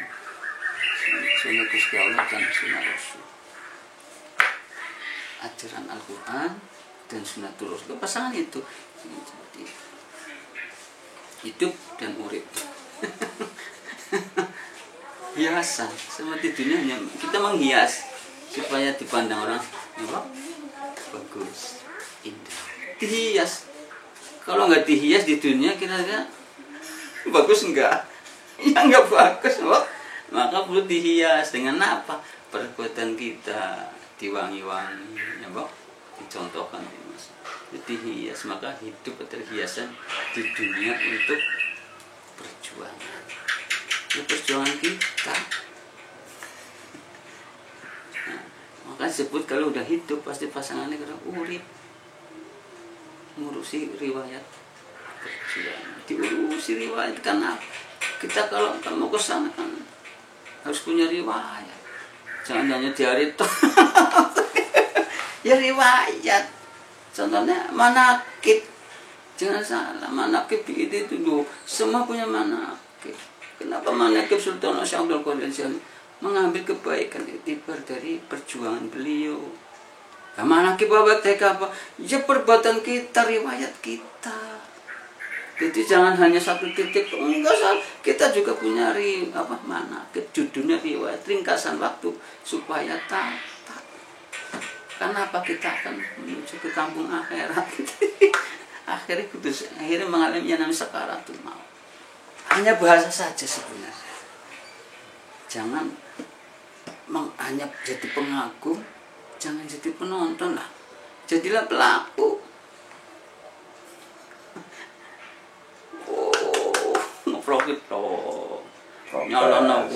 sunat Gusti Allah dan sunat Rasul. Ajaran Al-Quran dan sunat Rasul, pasangan itu seperti hidup dan urip. Hiasan seperti dunia, hanya kita menghias supaya dipandang orang bagus, indah, dihias. Kalau nggak dihias di dunia, kira-kira bagus enggak? Ya nggak bagus, Bok. Maka perlu dihias dengan apa? Perbuatan kita diwangi-wangi, ya Bok. Dicontohkan, Mas. Dihias, maka hidup terhiasan di dunia untuk perjuangan. Ya, perjuangan kita. Nah, maka disebut kalau udah hidup pasti pasangannya kena urip. Ngurusi riwayat perjuangan, diurusi riwayat. Karena kita kalau mau ke sana kan harus punya riwayat, jangan hanya diari toh. Ya riwayat, contohnya manakib, jangan salah, manakib itu dulu semua punya manakib. Kenapa manakib Sultan Syaikhul Qadir mengambil kebaikan itibar dari perjuangan beliau? Mana kita apa? Ya perbuatan kita, riwayat kita. Jadi jangan hanya satu titik. Enggak salah. Kita juga punya mana? Judulnya riwayat, ringkasan waktu supaya tata. Kenapa kita akan menuju ke kampung akhirat? Akhirnya mengalami yang namanya sakaratul maut. Hanya bahasa saja sebenarnya. Jangan hanya jadi pengagum. Jangan jadi penonton lah, jadilah pelaku. Ngeprofit loh, nyalon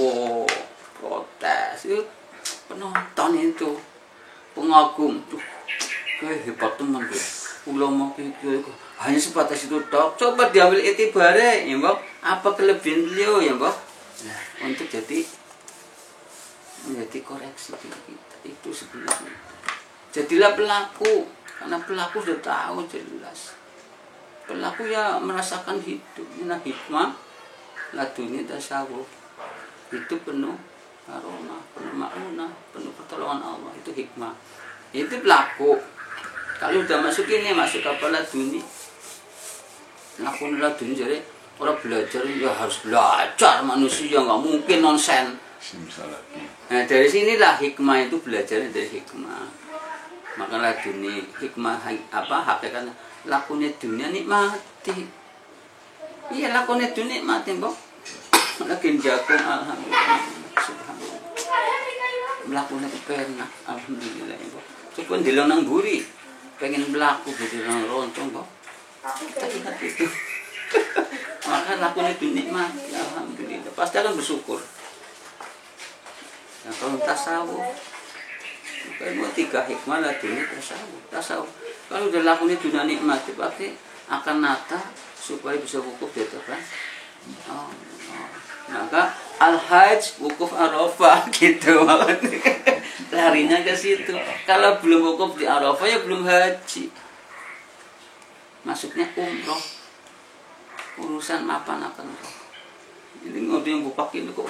protes itu penonton itu pengagum tuh, kayak hebat teman tuh. Ulama itu hanya sebatas itu tok. Coba diambil itibarnya, ya Mbak. Apa kelebihan beliau, ya Mbak? Nah, untuk menjadi koreksi kita. Itu sebenarnya jadilah pelaku, karena pelaku sudah tahu jelas. Pelaku ya merasakan hidup, hikmah laduni tasawuf, hidup penuh karomah, penuh maunah, penuh pertolongan Allah. Itu hikmah. Itu berlaku. Kalau udah masuk ini, masuk kapal laduni. Lakon laduni jadi orang belajar ya harus belajar, manusia nggak mungkin nonsen. Nah dari sinilah hikmah itu, belajarnya dari hikmah. Maka laduni hikmah apa hakikatnya lakunya dunia nikmati. Iya lakunya dunia nikmati mbok. Lagi jagung alhamdulillah. Subhanallah. Melakukan kepenak alhamdulillah mbok. Cukup dilong nang buri. Pengen melaku gitu nang rontong mbok. Kita ingat itu. Maka lakukan itu nikmati alhamdulillah. Pasti akan bersyukur. Nah kalau tasawuf, kalau 3 hikmah lah dunia tasawuf. Kalau udah lakukan dunia nikmati pasti akan nata supaya bisa wukuf di depan. Maka al-hajj wukuf Arafah gitu. Larinya ke situ. Kalau belum wukuf di Arafah ya belum haji. Masuknya umroh. Urusan mapan akan roh. Ini ngomong yang bupak ini kok.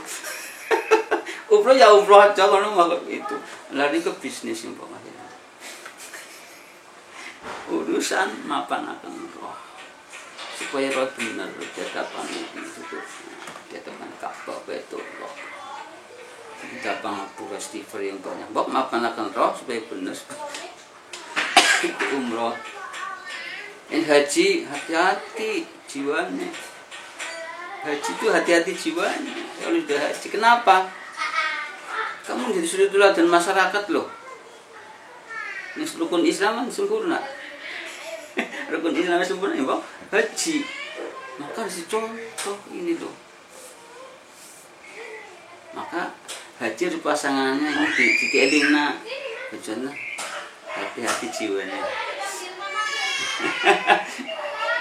Umroh ya umroh aja kalau mau itu. Lari ke bisnis yang pokoknya. Urusan mapan akan roh. Supaya roh benar jadapan itu tuh. Jadapan Ka'bah itu roh. Jadapan festival yang banyak. Bok mapan akan roh supaya benar. Itu umroh. Yang haji hati-hati jiwanya. Haji itu hati-hati jiwanya. Kalau sudah haji, kenapa? Kamu jadi suri teladan masyarakat loh. Ini rukun Islam kan sempurna. Rukun Islam sempurna ya bang. Haji. Maka harus contoh ini loh. Maka haji harus pasangannya ini di elingna. Bagaimana? Hati-hati jiwanya.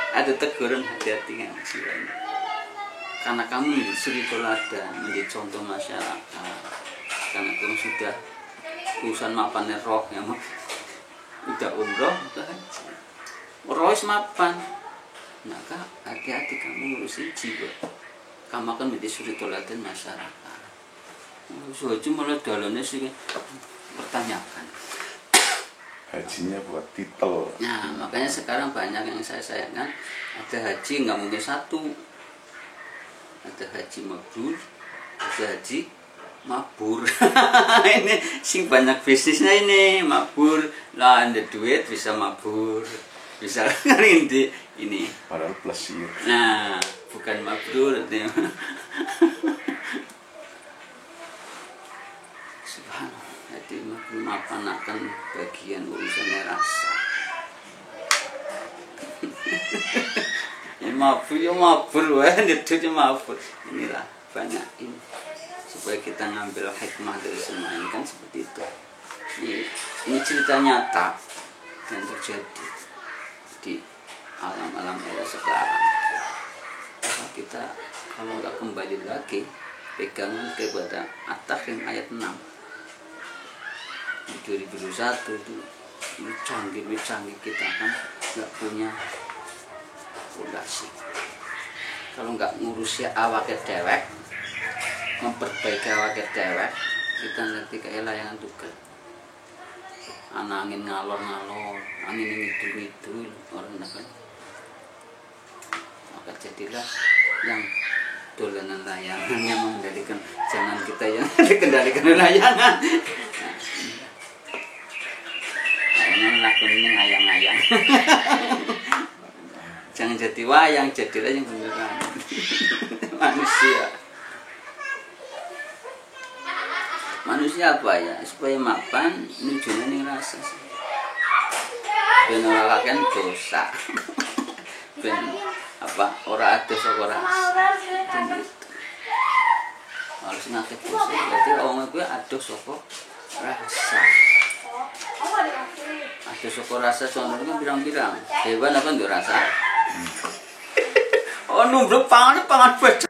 Ada teguran hati-hati dengan jiwanya. Karena kamu menjadi suri teladan, menjadi contoh masyarakat. Karena kamu sudah urusan mapannya roh yang udah umroh, udah haji. Roh mapan. Maka hati-hati kamu ngurusin jiwa. Kamu akan menjadi suri teladan masyarakat. Soalnya malah dalamnya sih pertanyakan. Hajinya buat titel. Nah makanya sekarang banyak yang saya sayangkan. Ada haji nggak mungkin satu. Ada haji mabrur, ada haji mabur. Ini sing banyak bisnisnya ini mabur lah, ada duit bisa mabur, bisa ngerindi ini. Padahal plesir. Nah bukan mabrur. Subhanallah. Jadi maafkan akan bagian urusannya rasa. Ya mabur, wah, itu mabur. Inilah banyak ini supaya kita ngambil hikmah dari semua ini kan seperti itu. Ini cerita nyata yang terjadi di alam-alam era sekarang. Maka kita kalau nggak kembali lagi pegangan kepada At-Tahrim ayat 6. 2021 itu canggih kita kan nggak punya fondasi. Kalau nggak ngurus ya awake dewek, memperbaiki awake dewek, kita nanti kayak layangan tugas. Angin ngalor-ngalor, angin ngidul-ngidul orang kan. Maka jadilah yang dolanan layangan yang mengendalikan, jangan kita yang dikendalikan layangan. Lakukan ini ngayang-ngayang. Jangan jadi wayang, jadilah yang beneran. Manusia apa ya? Supaya mapan nujune ning rasa. Ben ora kaken dosa. Ben apa ora ada saka rasa. Harus ngake dosa, berarti wong kuwi adoh saka rasa. Ada syukur rasa contohnya pirang-pirang hewan apa nggak rasa? Oh numbruk pangan baca.